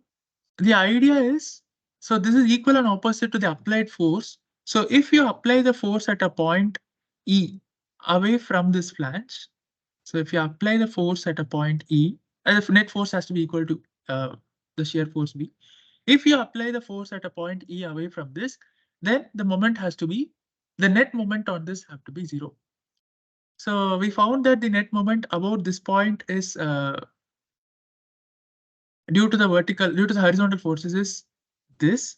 the idea is, so this is equal and opposite to the applied force. So if you apply the force at a point E away from this flange, so if you apply the force at a point E, and the net force has to be equal to the shear force B. If you apply the force at a point E away from this, then the moment has to be, the net moment on this have to be 0. So we found that the net moment about this point is due to the horizontal forces is this.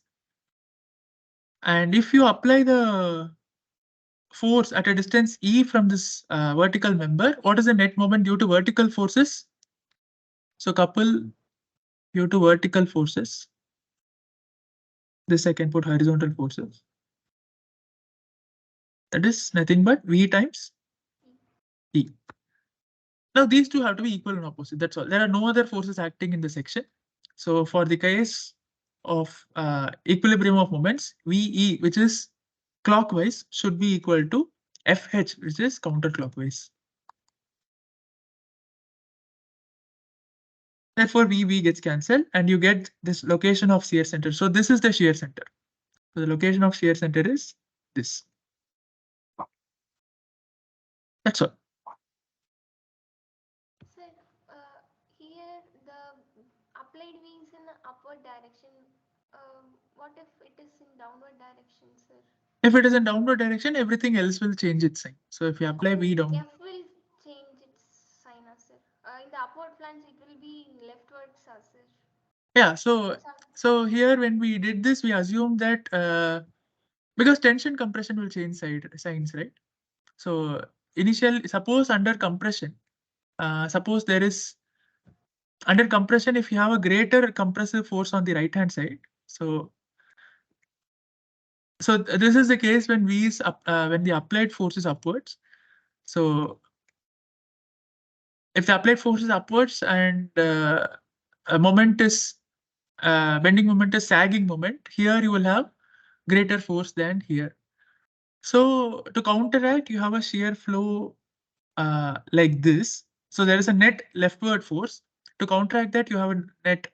And if you apply the force at a distance E from this vertical member, what is the net moment due to vertical forces? So couple due to vertical forces. This I can put horizontal forces. That is nothing but V times E. Now these two have to be equal and opposite. That's all. There are no other forces acting in the section. So for the case of equilibrium of moments, VE, which is clockwise, should be equal to FH, which is counterclockwise. Therefore, VB gets cancelled and you get this location of shear center. So this is the shear center. So the location of shear center is this. That's all. Sir, here the applied V is in upward direction. What if it is in downward direction, sir? If it is in downward direction, everything else will change its sign. So if you apply V down. F will change its sign, sir. In the upward flange, it will be leftwards, sir. Yeah, so here when we did this, we assumed that because tension compression will change signs, right? So initial, suppose under compression, suppose there is under compression, if you have a greater compressive force on the right hand side, so this is the case when V is up, when the applied force is upwards. So if the applied force is upwards and a moment is bending moment is sagging moment, here you will have greater force than here. So to counteract, you have a shear flow like this. So there is a net leftward force. To counteract that, you have a net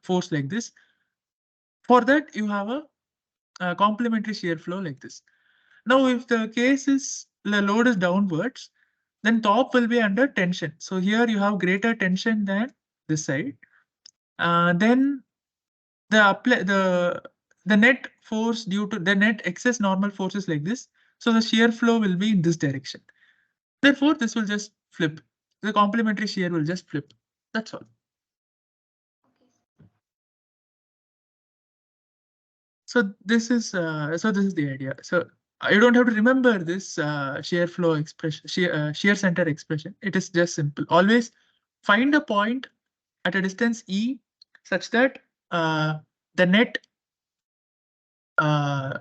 force like this. For that, you have a complementary shear flow like this. Now, if the case is the load is downwards, then top will be under tension. So here you have greater tension than this side. Then the net force due to the net excess normal force is like this. So the shear flow will be in this direction. Therefore, this will just flip. The complementary shear will just flip. That's all. Okay. So this is the idea. So you don't have to remember this shear flow expression, shear center expression. It is just simple. Always find a point at a distance e such that the net uh,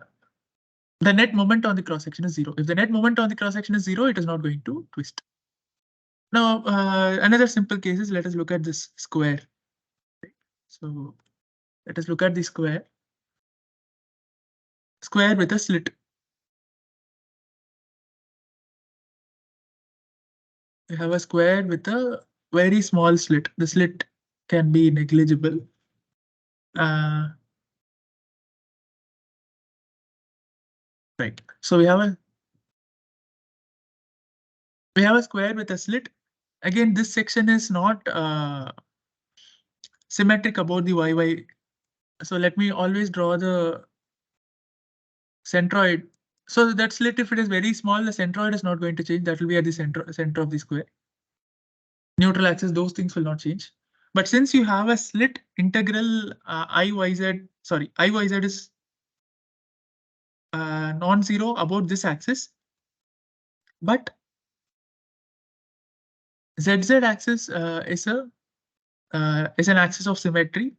the net moment on the cross section is 0. If the net moment on the cross section is 0, it is not going to twist. Now another simple case is, let us look at this square. So let us look at the square with a slit. We have a square with a very small slit. The slit can be negligible. Right. So we have a square with a slit. Again, this section is not symmetric about the YY. So let me always draw the centroid. So that slit, if it is very small, the centroid is not going to change. That will be at the center of the square. Neutral axis, those things will not change. But since you have a slit, integral IYZ is non-zero about this axis, but ZZ axis is an axis of symmetry.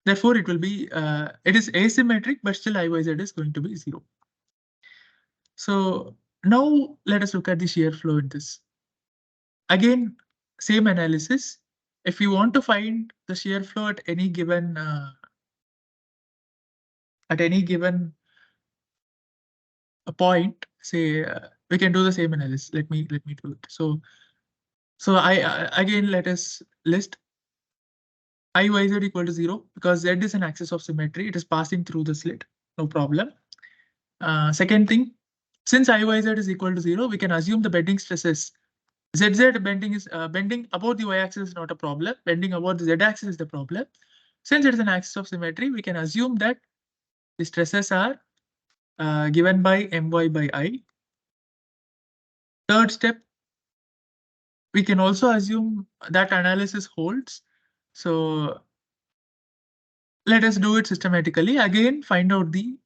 Therefore, it will be it is asymmetric, but still IYZ is going to be 0. So now let us look at the shear flow in this. Again, same analysis. If you want to find the shear flow at any given a point, say we can do the same analysis. Let me do it. So I again, let us list IYZ equal to 0 because Z is an axis of symmetry. It is passing through the slit. No problem. Second thing, since IYZ is equal to 0, we can assume the bending stresses. ZZ bending is bending about the y-axis is not a problem. Bending about the z-axis is the problem. Since it is an axis of symmetry, we can assume that the stresses are given by my by I. Third step, we can also assume that analysis holds. So let us do it systematically. Again, find out the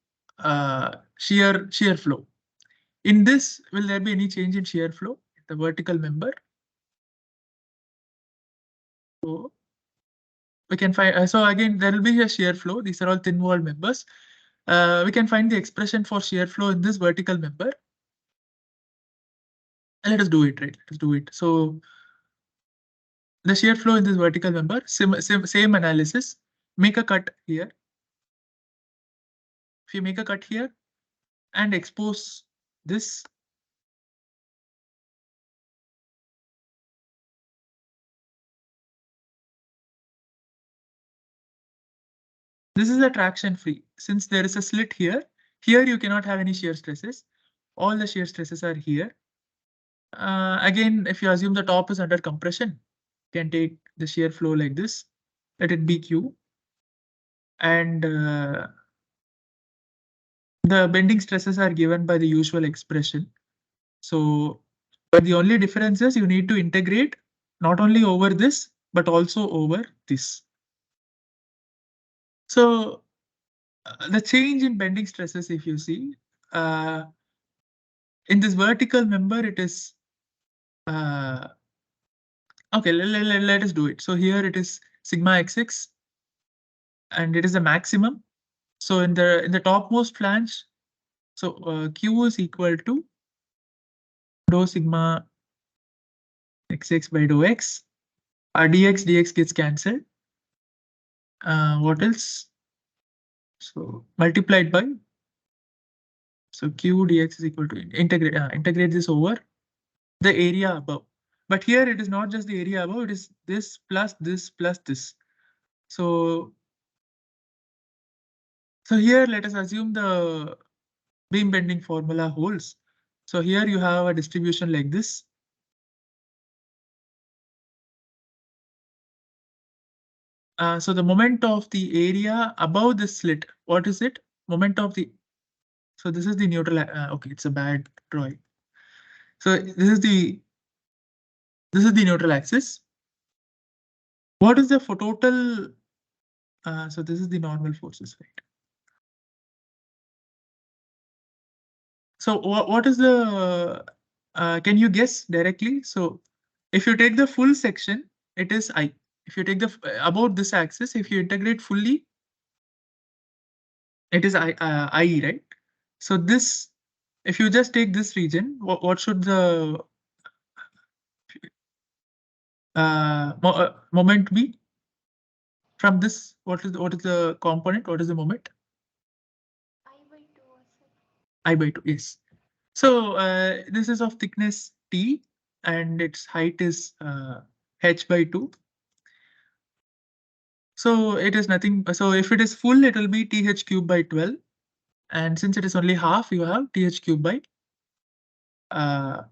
shear flow. In this, will there be any change in shear flow? The vertical member. So we can find. So again, there will be a shear flow. These are all thin wall members. We can find the expression for shear flow in this vertical member. And let us do it, right? Let's do it. So the shear flow in this vertical member, same analysis. Make a cut here. If you make a cut here and expose this, this is a traction free. Since there is a slit here, you cannot have any shear stresses. All the shear stresses are here. Again, if you assume the top is under compression, you can take the shear flow like this. Let it be Q. And the bending stresses are given by the usual expression. So, but the only difference is you need to integrate not only over this, but also over this. So the change in bending stresses, if you see, in this vertical member, it is okay. Let us do it. So here it is sigma xx, and it is the maximum. So in the topmost flange, so Q is equal to dou sigma xx by dou x. Dx gets cancelled. What else? So multiplied by, so Q dx is equal to integrate this over the area above. But here it is not just the area above, it is this plus this plus this. So here let us assume the beam bending formula holds. So here you have a distribution like this. So the moment of the area above this slit, what is it? Moment of the, so this is the neutral, okay, it's a bad drawing. So this is the neutral axis. What is the total? So this is the normal forces, right? So what is the? Can you guess directly? So if you take the full section, it is I. If you take the about this axis, if you integrate fully, it is I, right? So this, if you just take this region, what should the moment be from this? What is the component? What is the moment? I/2 or so. I/2, yes. So this is of thickness T and its height is h/2. So it is nothing. So if it is full, it will be th cube by 12. And since it is only half, you have th cube by uh,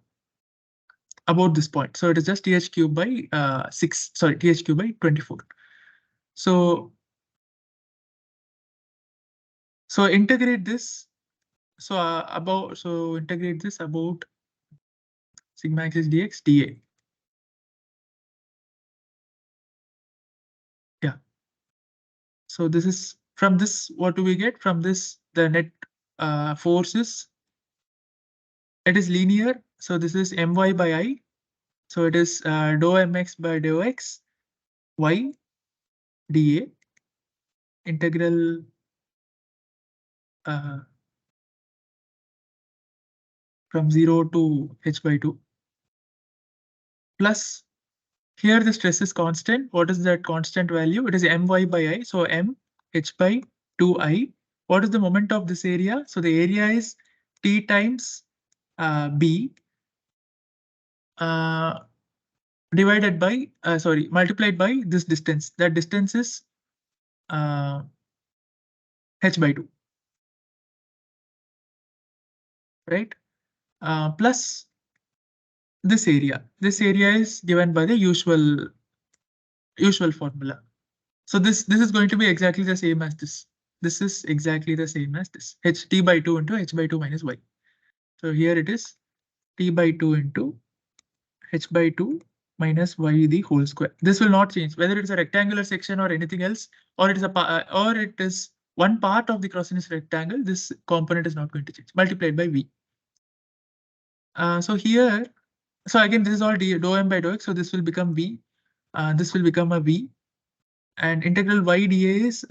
about this point. So it is just th cube by 6. Sorry, th cube by 24. So integrate this. So integrate this about sigma x is dx dA. Yeah. So this is from this, what do we get from this? The net forces. It is linear. So this is my by I. So it is dou mx by dou x y dA integral uh, from 0 to h/2 plus here the stress is constant. What is that constant value? It is my by I. So m h by 2I. What is the moment of this area? So the area is T times B divided by, multiplied by this distance. That distance is h/2, right? Plus this area. This area is given by the usual formula. So this is going to be exactly the same as this. This is exactly the same as this. H T by 2 into h/2 minus y. So here it is T by 2 into h/2 minus y the whole square. This will not change whether it's a rectangular section or anything else, or it is or it is one part of the cross rectangle. This component is not going to change. Multiplied by v. So here, so again, this is all dou m by dou x. So this will become v. This will become a v, and integral y dA is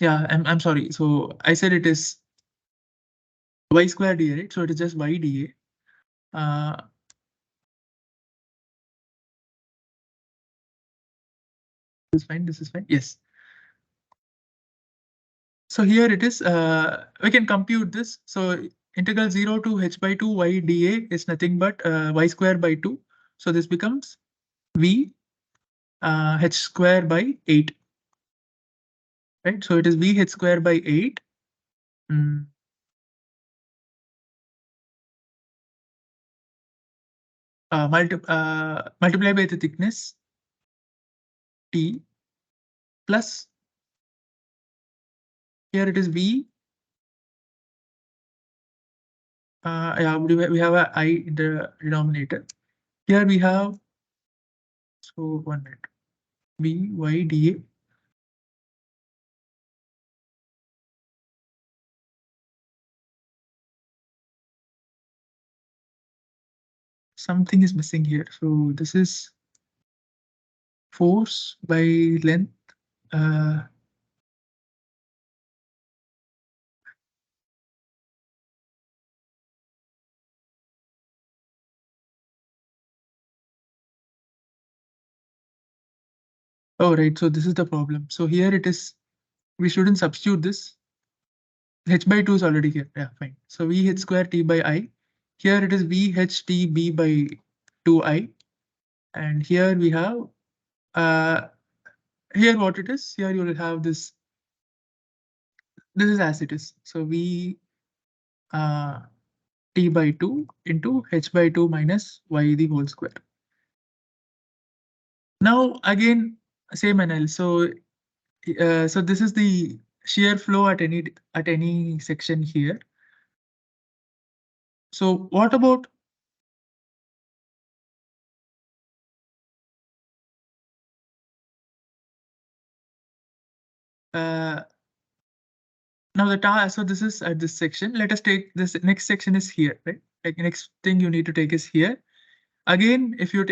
yeah. I'm sorry. So I said it is y square dA, right? So it is just y dA. This is fine. This is fine. Yes. So here it is. We can compute this. So integral 0 to h/2 y dA is nothing but y square by 2. So this becomes v h square by 8. Right. So it is v h square by 8. Multiply by the thickness T plus here it is v. Yeah, we have a I in the denominator. Here we have, so 1 minute, v y dA. Something is missing here. So this is force by length. Oh, right. So this is the problem. So here it is. We shouldn't substitute this. h/2 is already here. Yeah, fine. So v h square t by I. Here it is v h t b by 2I, and here we have here what it is. Here you will have this. This is as it is. So V t by 2 into h by 2 minus y the whole square. Now again same analysis. So this is the shear flow at any section here. So what about now so this is at this section. Let us take this next section is here, right? Like next thing you need to take is here. Again, if you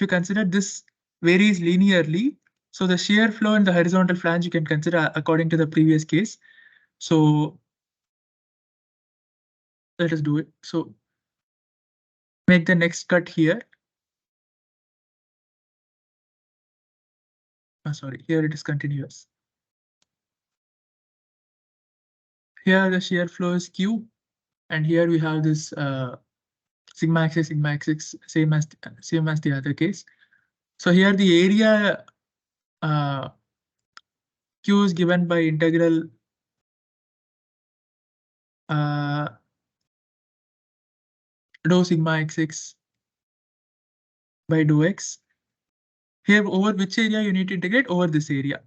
consider this varies linearly, so the shear flow in the horizontal flange you can consider according to the previous case. So let us do it. So make the next cut here. Sorry, here it is continuous. Here the shear flow is Q, and here we have this sigma axis, same as the other case. So here the area Q is given by integral dou sigma xx by dou x. Here over which area you need to integrate? Over this area.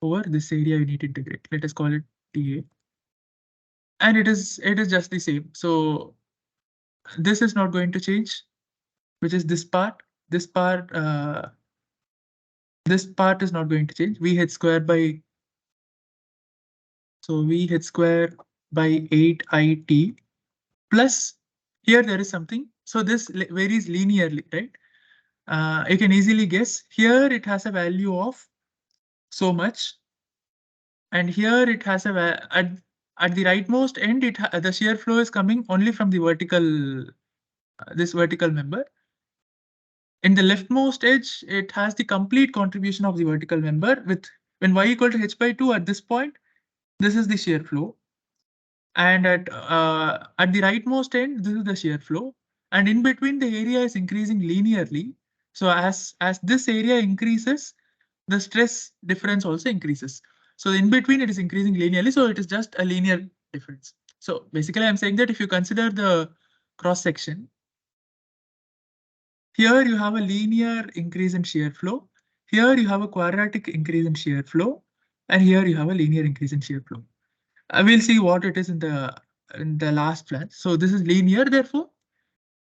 Over this area you need to integrate. Let us call it TA. And it is just the same. So this is not going to change, which is this part. This part is not going to change. V h square by V h square by 8IT plus here there is something. So this varies linearly, right? You can easily guess. Here it has a value of so much, and here it has a at the rightmost end. The shear flow is coming only from the vertical this vertical member. In the leftmost edge, it has the complete contribution of the vertical member with when y equal to h by 2 at this point. This is the shear flow, and at the rightmost end, this is the shear flow, and in between the area is increasing linearly. So as this area increases, the stress difference also increases. So in between it is increasing linearly, so it is just a linear difference. So basically I'm saying that if you consider the cross section, here you have a linear increase in shear flow, here you have a quadratic increase in shear flow, and here you have a linear increase in shear flow. I will see what it is in the last plan. So this is linear, therefore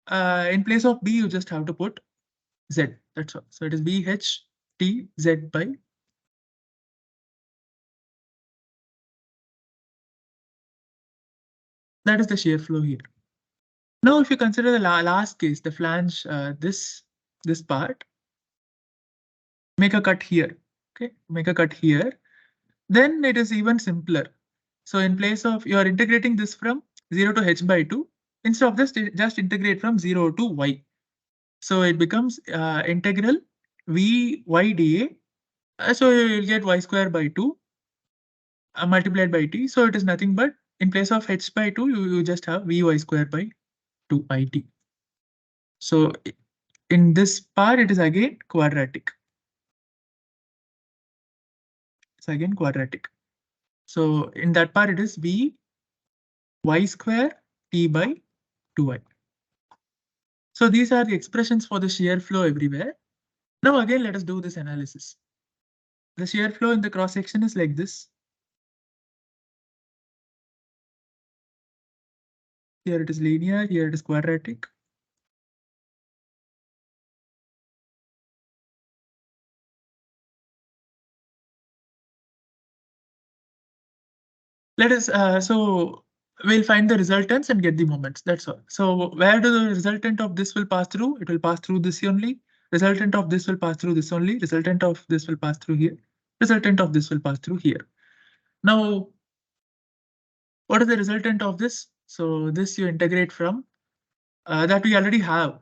in place of b you just have to put z. That's all. So it is bh t z by. That is the shear flow here. Now, if you consider the last case, the flange, this part, make a cut here. Okay, make a cut here. Then it is even simpler. So in place of you are integrating this from 0 to h by 2, instead of this, just integrate from 0 to y. So it becomes integral v y dA. So you will get y square by 2 multiplied by t. So it is nothing but in place of h by 2, you just have vy square by 2 it. So in this part, it is again quadratic. It's again quadratic. So in that part, it is v y square t by 2y. So these are the expressions for the shear flow everywhere. Now again, let us do this analysis. The shear flow in the cross section is like this. Here it is linear, here it is quadratic. Let us so we'll find the resultants and get the moments. That's all. So where do the resultant of this will pass through? It will pass through this only. Resultant of this will pass through this only. Resultant of this will pass through here. Resultant of this will pass through here. Now, what is the resultant of this? So this you integrate from that we already have,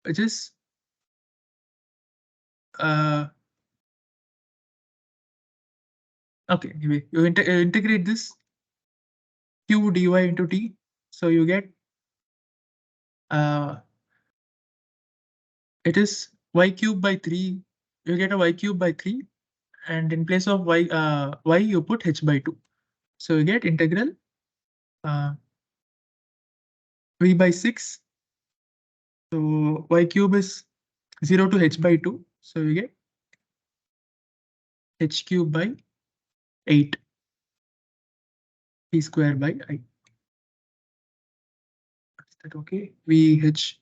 which is okay. Anyway, you integrate this q dy into t, so you get it is y cube by 3. You get a y cube by 3, and in place of y you put h by 2. So you get integral v by 6. So y cube is 0 to h by 2. So you get h cube by 8 p square by I. Is that okay? VH.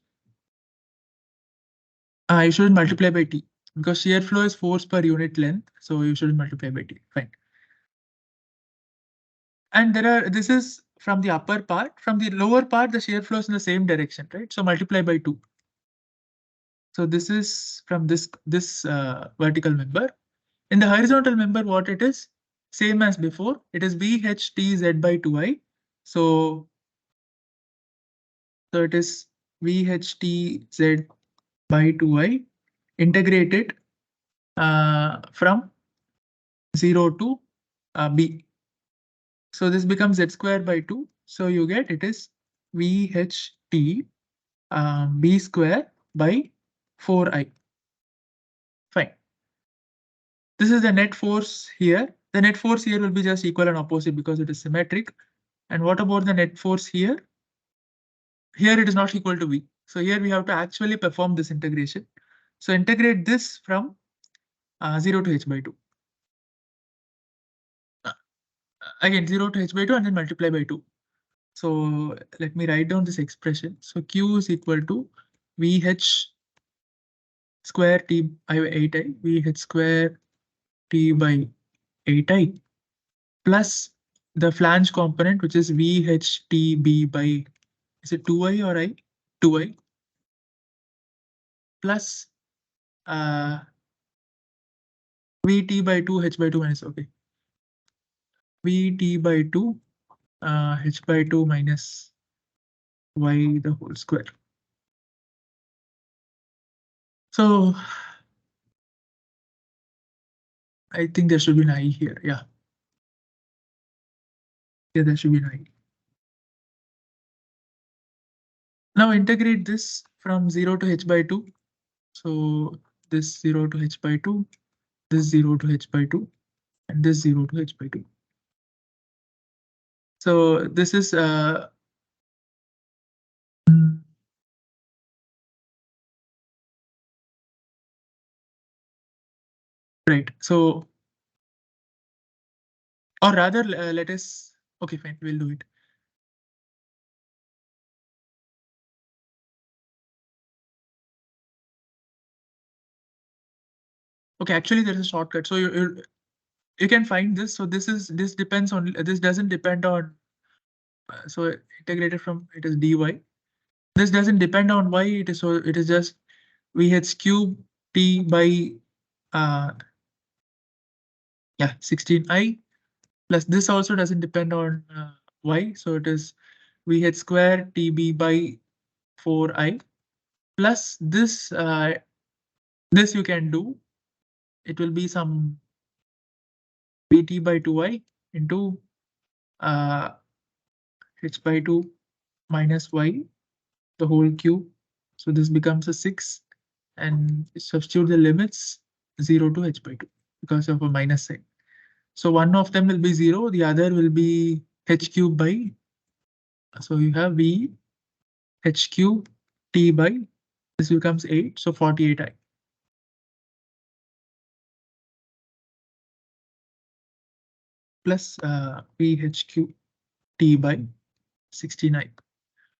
You shouldn't multiply by T because shear flow is force per unit length. So you shouldn't multiply by T. Fine. And this is from the upper part. From the lower part, the shear flow is in the same direction, right? So multiply by 2. So this is from this vertical member. In the horizontal member, what it is? Same as before. It is VHTZ by 2I. So it is VHTZ by 2I integrated from 0 to B. So this becomes Z square by 2. So you get it is VHT B square by 4I. Fine. This is the net force here. The net force here will be just equal and opposite because it is symmetric. And what about the net force here? Here it is not equal to V. So here we have to actually perform this integration. So integrate this from 0 to h by 2. Again 0 to h by 2 and then multiply by 2. So let me write down this expression. So Q is equal to VH square T by 8I, VH square T by 8I plus the flange component, which is VHTB by, is it 2I or I? 2I plus VT by 2, H by 2 minus, okay. VT by 2, H by 2 minus Y the whole square. So I think there should be an I here. Yeah. Yeah, there should be an I. Now integrate this from 0 to h by 2. So this 0 to h by 2, this 0 to h by 2, and this 0 to h by 2. So this is right. So, or rather, let us, okay, fine, we'll do it. Okay, actually there is a shortcut. So you can find this. So this depends on, this doesn't depend on, so integrated from, it is dy. This doesn't depend on y, it is, so it is just vh cube t by yeah 16I plus this also doesn't depend on y, so it is vh square tb by 4I plus this you can do, it will be some bt by 2I into h by 2 minus y the whole cube. So this becomes a 6 and substitute the limits 0 to h by 2 because of a minus sign. So one of them will be 0, the other will be h cube by, so you have v h cube t by, this becomes 8, so 48I. Plus vh cube t by 69.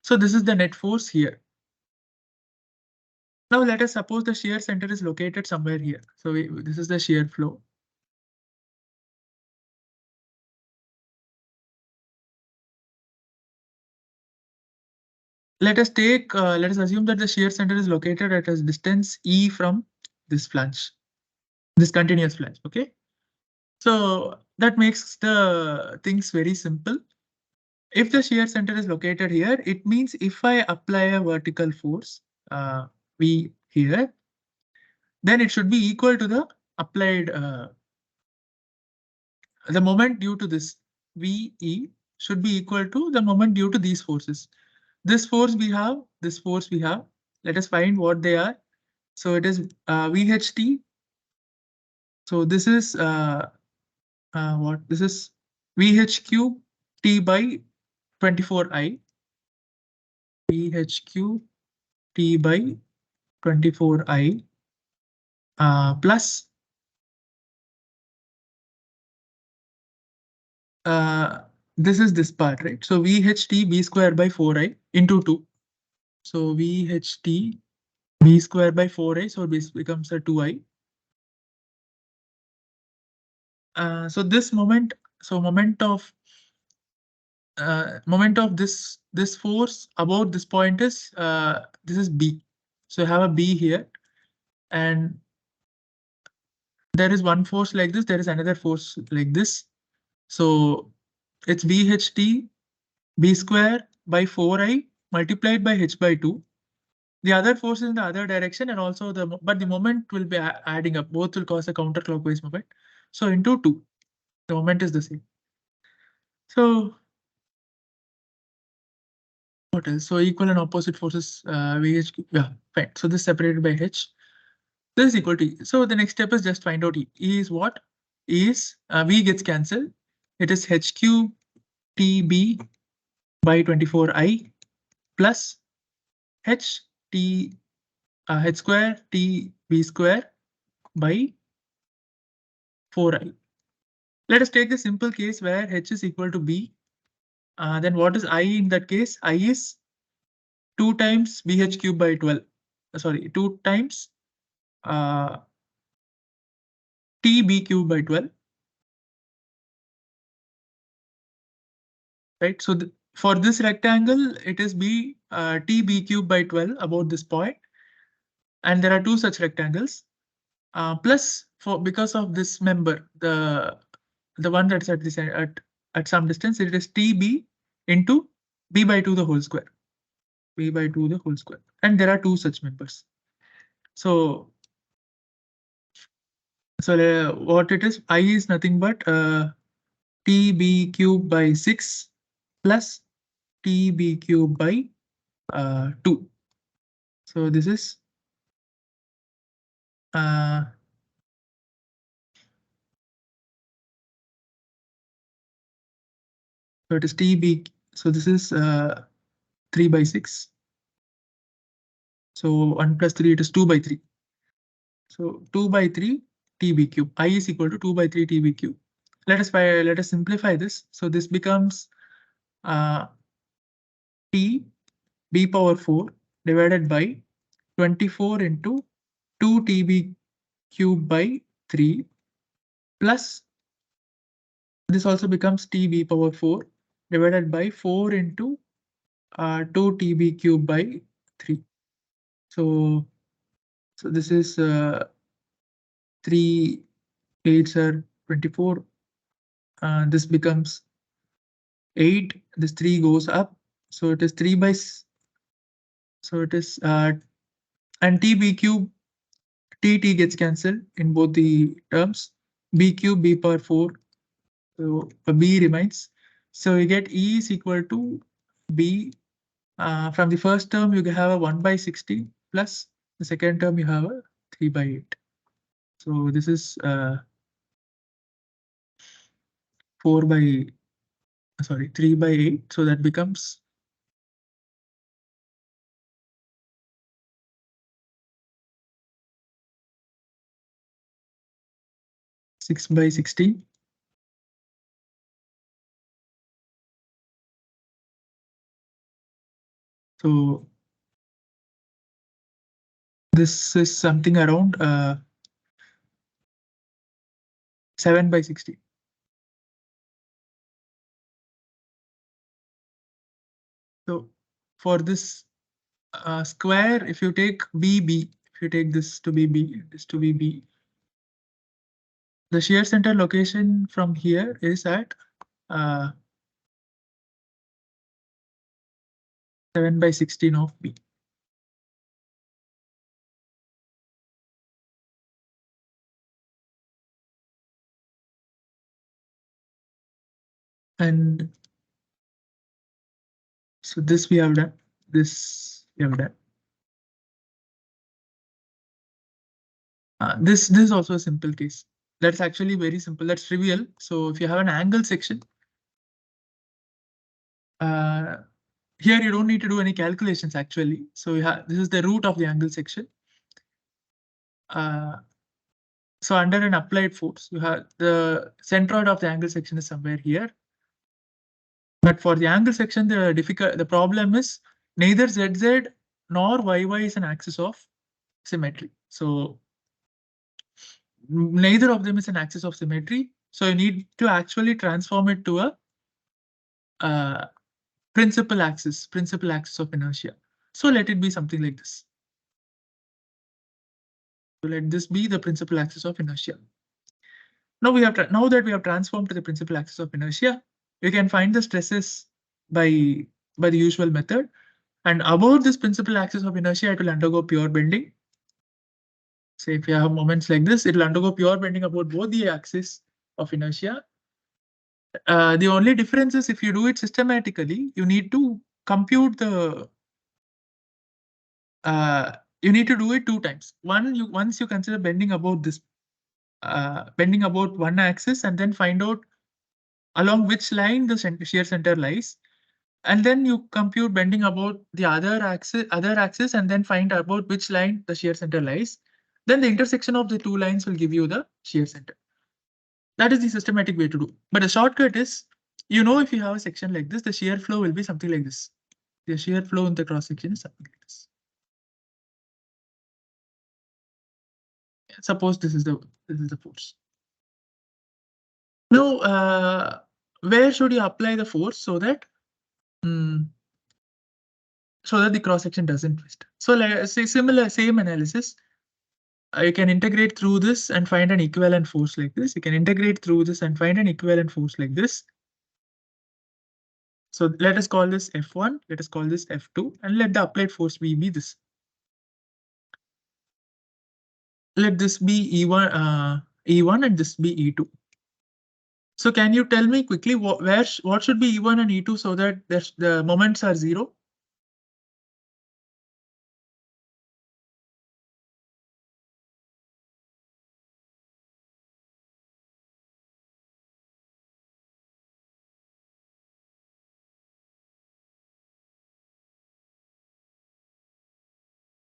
So this is the net force here. Now let us suppose the shear center is located somewhere here. So this is the shear flow. Let us assume that the shear center is located at a distance E from this flange, this continuous flange, okay? So that makes the things very simple. If the shear center is located here, it means if I apply a vertical force, V here, then it should be equal to the applied, the moment due to this VE should be equal to the moment due to these forces. This force we have, this force we have. Let us find what they are. So it is VHT. So this is what? This is VH cube T by 24I. VH cube T by 24I plus this is this part, right? So VHT B square by 4I into 2. So VHT B square by 4I, so this becomes a 2I. So this moment, so moment of this force about this point is this is B. So I have a B here, and there is one force like this, there is another force like this. So it's VHT B square by 4I multiplied by H by 2. The other force is in the other direction, and also but the moment will be adding up. Both will cause a counterclockwise moment. So into 2, the moment is the same. So what else? So equal and opposite forces VH. Yeah, fine. So this separated by H. This is equal to E. So the next step is just find out E. E is what? E is V gets cancelled. It is H cube TB by 24I plus H T H square TB square by 4I. Let us take the simple case where H is equal to B. Then what is I in that case? I is 2 times BH cube by 12. Sorry, 2 times uh, TB cube by 12. Right. So for this rectangle, it is TB cube by 12 about this point. And there are two such rectangles. Plus, because of this member, the one that's at this at some distance, it is TB into B by 2 the whole square. B by 2 the whole square. And there are two such members. So what it is, I is nothing but TB cube by 6 plus TB cube by 2. So this is uh, so it is TB. So this is 3 by 6. So 1 plus 3, it is 2 by 3. So 2 by 3 TB cube. I is equal to 2 by 3 TB cube. Let us simplify this. So this becomes uh, T B power 4 divided by 24 into 2 TB cube by 3 plus this also becomes TB power 4 divided by 4 into 2 TB cube by 3. So this is 3 8s are 24. This becomes 8. This 3 goes up. So it is 3 by. So it is and TB cube TT gets cancelled in both the terms. B cube B power 4. So a B remains. So you get E is equal to B. From the first term, you have a 1 by 60 plus the second term, you have a 3 by 8. So this is 4 by, sorry, 3 by 8. So that becomes 6 by 16. So this is something around 7 by 60. So for this square, if you take BB, if you take this to be B, this to be B, the shear center location from here is at 7 by 16 of B. And so this we have done, this we have done. This is also a simple case. That's actually very simple. That's trivial. So if you have an angle section, here you don't need to do any calculations actually. So you have, this is the root of the angle section. So under an applied force, you have the centroid of the angle section is somewhere here. But for the angle section, the problem is neither ZZ nor YY is an axis of symmetry. So neither of them is an axis of symmetry. So you need to actually transform it to a principal axis of inertia. So let it be something like this. So let this be the principal axis of inertia. Now now that we have transformed to the principal axis of inertia, we can find the stresses by the usual method. And about this principal axis of inertia, it will undergo pure bending. Say if you have moments like this, it will undergo pure bending about both the axis of inertia. The only difference is if you do it systematically, you need to compute the you need to do it two times. Once you consider bending about this bending about one axis and then find out along which line the shear center lies, and then you compute bending about the other axis and then find about which line the shear center lies. Then the intersection of the two lines will give you the shear center. That is the systematic way to do. But the shortcut is, if you have a section like this, the shear flow will be something like this. The shear flow in the cross section is something like this. Suppose this is the force. Now, where should you apply the force so that the cross section doesn't twist? So, let's say same analysis. You can integrate through this and find an equivalent force like this. You can integrate through this and find an equivalent force like this. So let us call this F1, let us call this F2, and let the applied force be this. Let this be E1 and this be E2. So can you tell me quickly what should be E1 and E2 so that the moments are zero?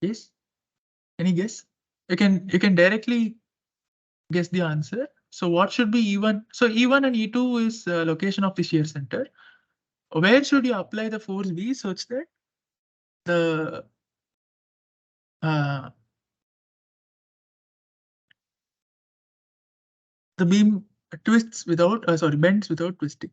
Yes. Any guess? You can directly guess the answer. So what should be E1? So E1 and E2 is location of the shear center. Where should you apply the force be such that the uh, the beam twists without bends without twisting?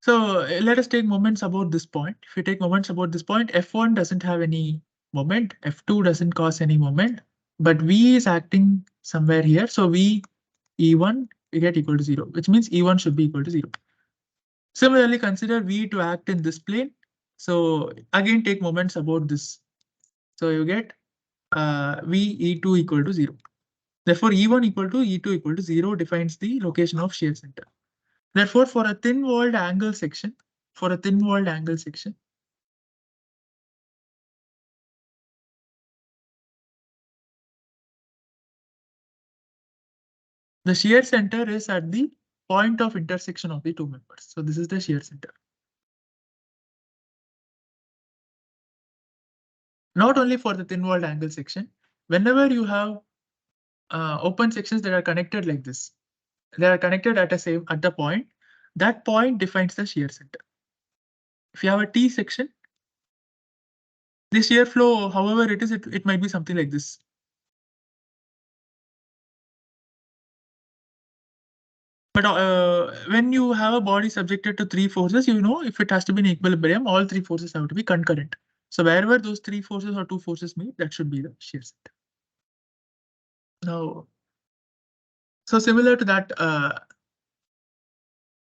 So let us take moments about this point. If you take moments about this point, F1 doesn't have any moment, F2 doesn't cause any moment, but V is acting somewhere here. So V E1 we get equal to 0, which means E1 should be equal to 0. Similarly, consider V to act in this plane. So again, take moments about this. So you get V E2 equal to 0. Therefore, E1 equal to E2 equal to 0 defines the location of shear center. Therefore, for a thin-walled angle section, the shear center is at the point of intersection of the two members. So this is the shear center. Not only for the thin-walled angle section, whenever you have open sections that are connected like this, they are connected at the point. That point defines the shear center. If you have a T section, the shear flow, however it is, it might be something like this. But when you have a body subjected to three forces, if it has to be in equilibrium, all three forces have to be concurrent. So wherever those three forces or two forces meet, that should be the shear center. Now, so similar to that,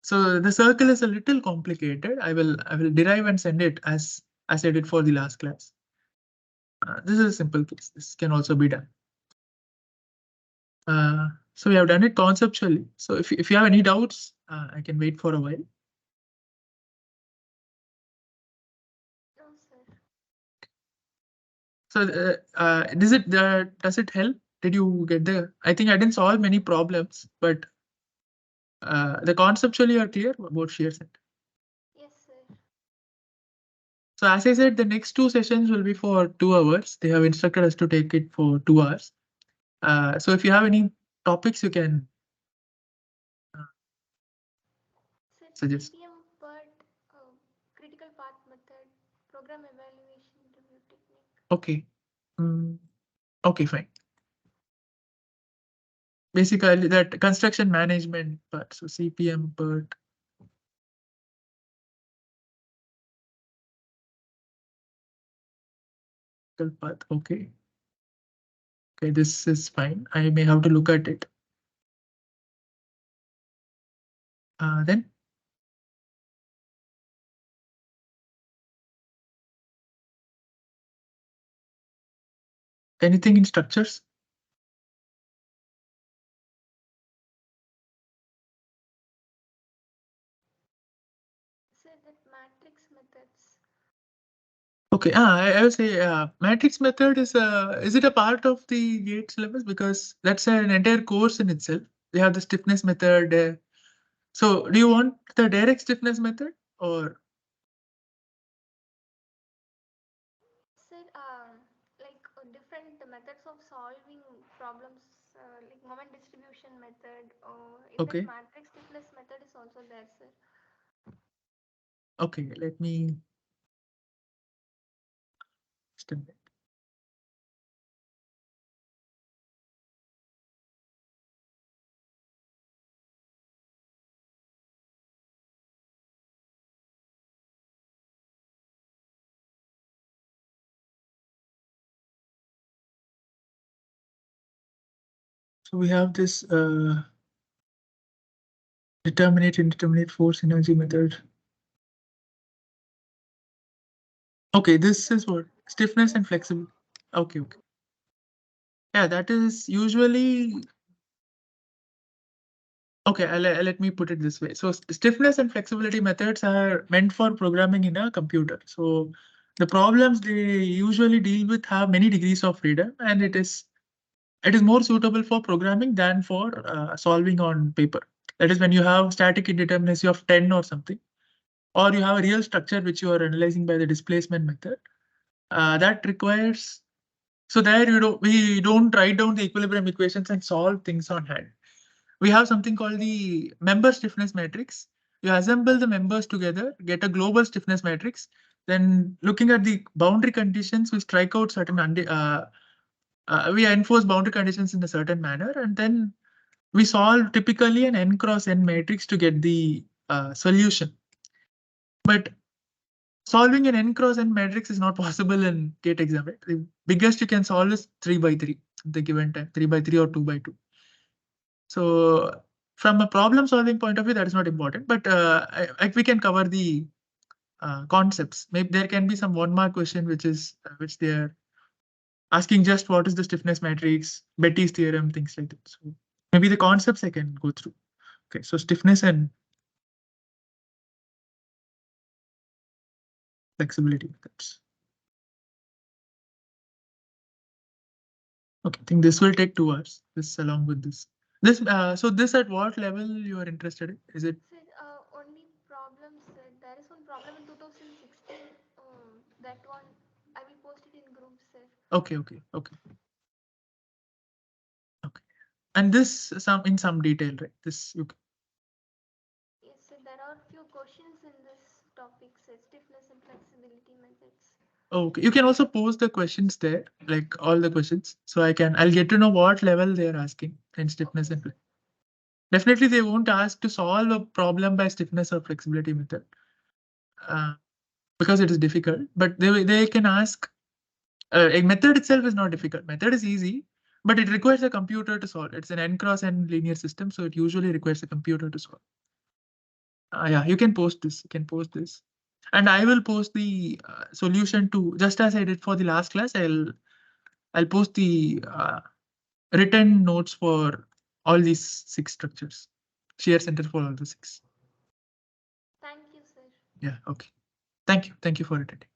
so the circle is a little complicated. I will derive and send it as I did for the last class. This is a simple case. This can also be done. So we have done it conceptually. So if you have any doubts, I can wait for a while. No, sir. So does it help? Did you get the? I think I didn't solve many problems, but the conceptually are clear about shear center. Yes, sir. So as I said, the next two sessions will be for 2 hours. They have instructed us to take it for 2 hours. So if you have any topics, you can Sir, suggest. CPM part, critical path method, program evaluation review technique. Okay. Mm, okay, fine. Basically, that construction management part. So CPM part. Path. Okay. Okay, this is fine. I may have to look at it. Then anything in structures? Sir, that matrix methods. Okay, I will say matrix method is it a part of the GATE syllabus, because that's an entire course in itself. They have the stiffness method. So do you want the direct stiffness method or? Sir, like different methods of solving problems, like moment distribution method, or in that Okay, matrix stiffness method is also there, sir. okay, let me just a minute. So we have this determinate indeterminate force energy method. Okay, this is what stiffness Yes, and sir. flexibility. Okay, okay. Yeah, that is usually okay. Let me put it this way. So stiffness and flexibility methods are meant for programming in a computer. So the problems they usually deal with have many degrees of freedom, and it is more suitable for programming than for solving on paper. That is when you have static indeterminacy of 10 or something, or you have a real structure which you are analyzing by the displacement method. That requires so there we don't write down the equilibrium equations and solve things on hand. We have something called the member stiffness matrix. You assemble the members together, get a global stiffness matrix. Then looking at the boundary conditions, we strike out certain we enforce boundary conditions in a certain manner, and then we solve typically an n cross n matrix to get the solution. But solving an n cross n matrix is not possible in GATE exam. Right? The biggest you can solve is 3 by 3 the given time, 3 by 3 or 2 by 2. So from a problem solving point of view, that is not important, but we can cover the concepts. Maybe there can be some 1 mark question which they are asking just what is the stiffness matrix, Betty's theorem, things like that. So maybe the concepts I can go through. Okay, so stiffness and flexibility methods. Okay, I think this will take 2 hours. This along with this. So this at what level you are interested in? Is it Sir, only problems, sir. There is one problem in 2016. That one I will post it in group, sir. okay, okay, okay, okay. And this some in some detail, right? This you Yes, sir. There are few questions in this topic, sir. Stiffness and flexibility methods. okay. You can also post the questions there, like all the questions, so I'll get to know what level they are asking in stiffness Okay, and sir. definitely they won't ask to solve a problem by stiffness or flexibility method uh, because it is difficult. But they can ask a method itself is not difficult. Method is easy, but it requires a computer to solve. It's an n cross n linear system, so it usually requires a computer to solve. Yeah, you can post this. You can post this, and I will post the solution to just as I did for the last class. I'll post the written notes for all these 6 structures. Shear center for all the 6. Thank you, sir. Yeah. Okay. Thank you. Thank you for attending.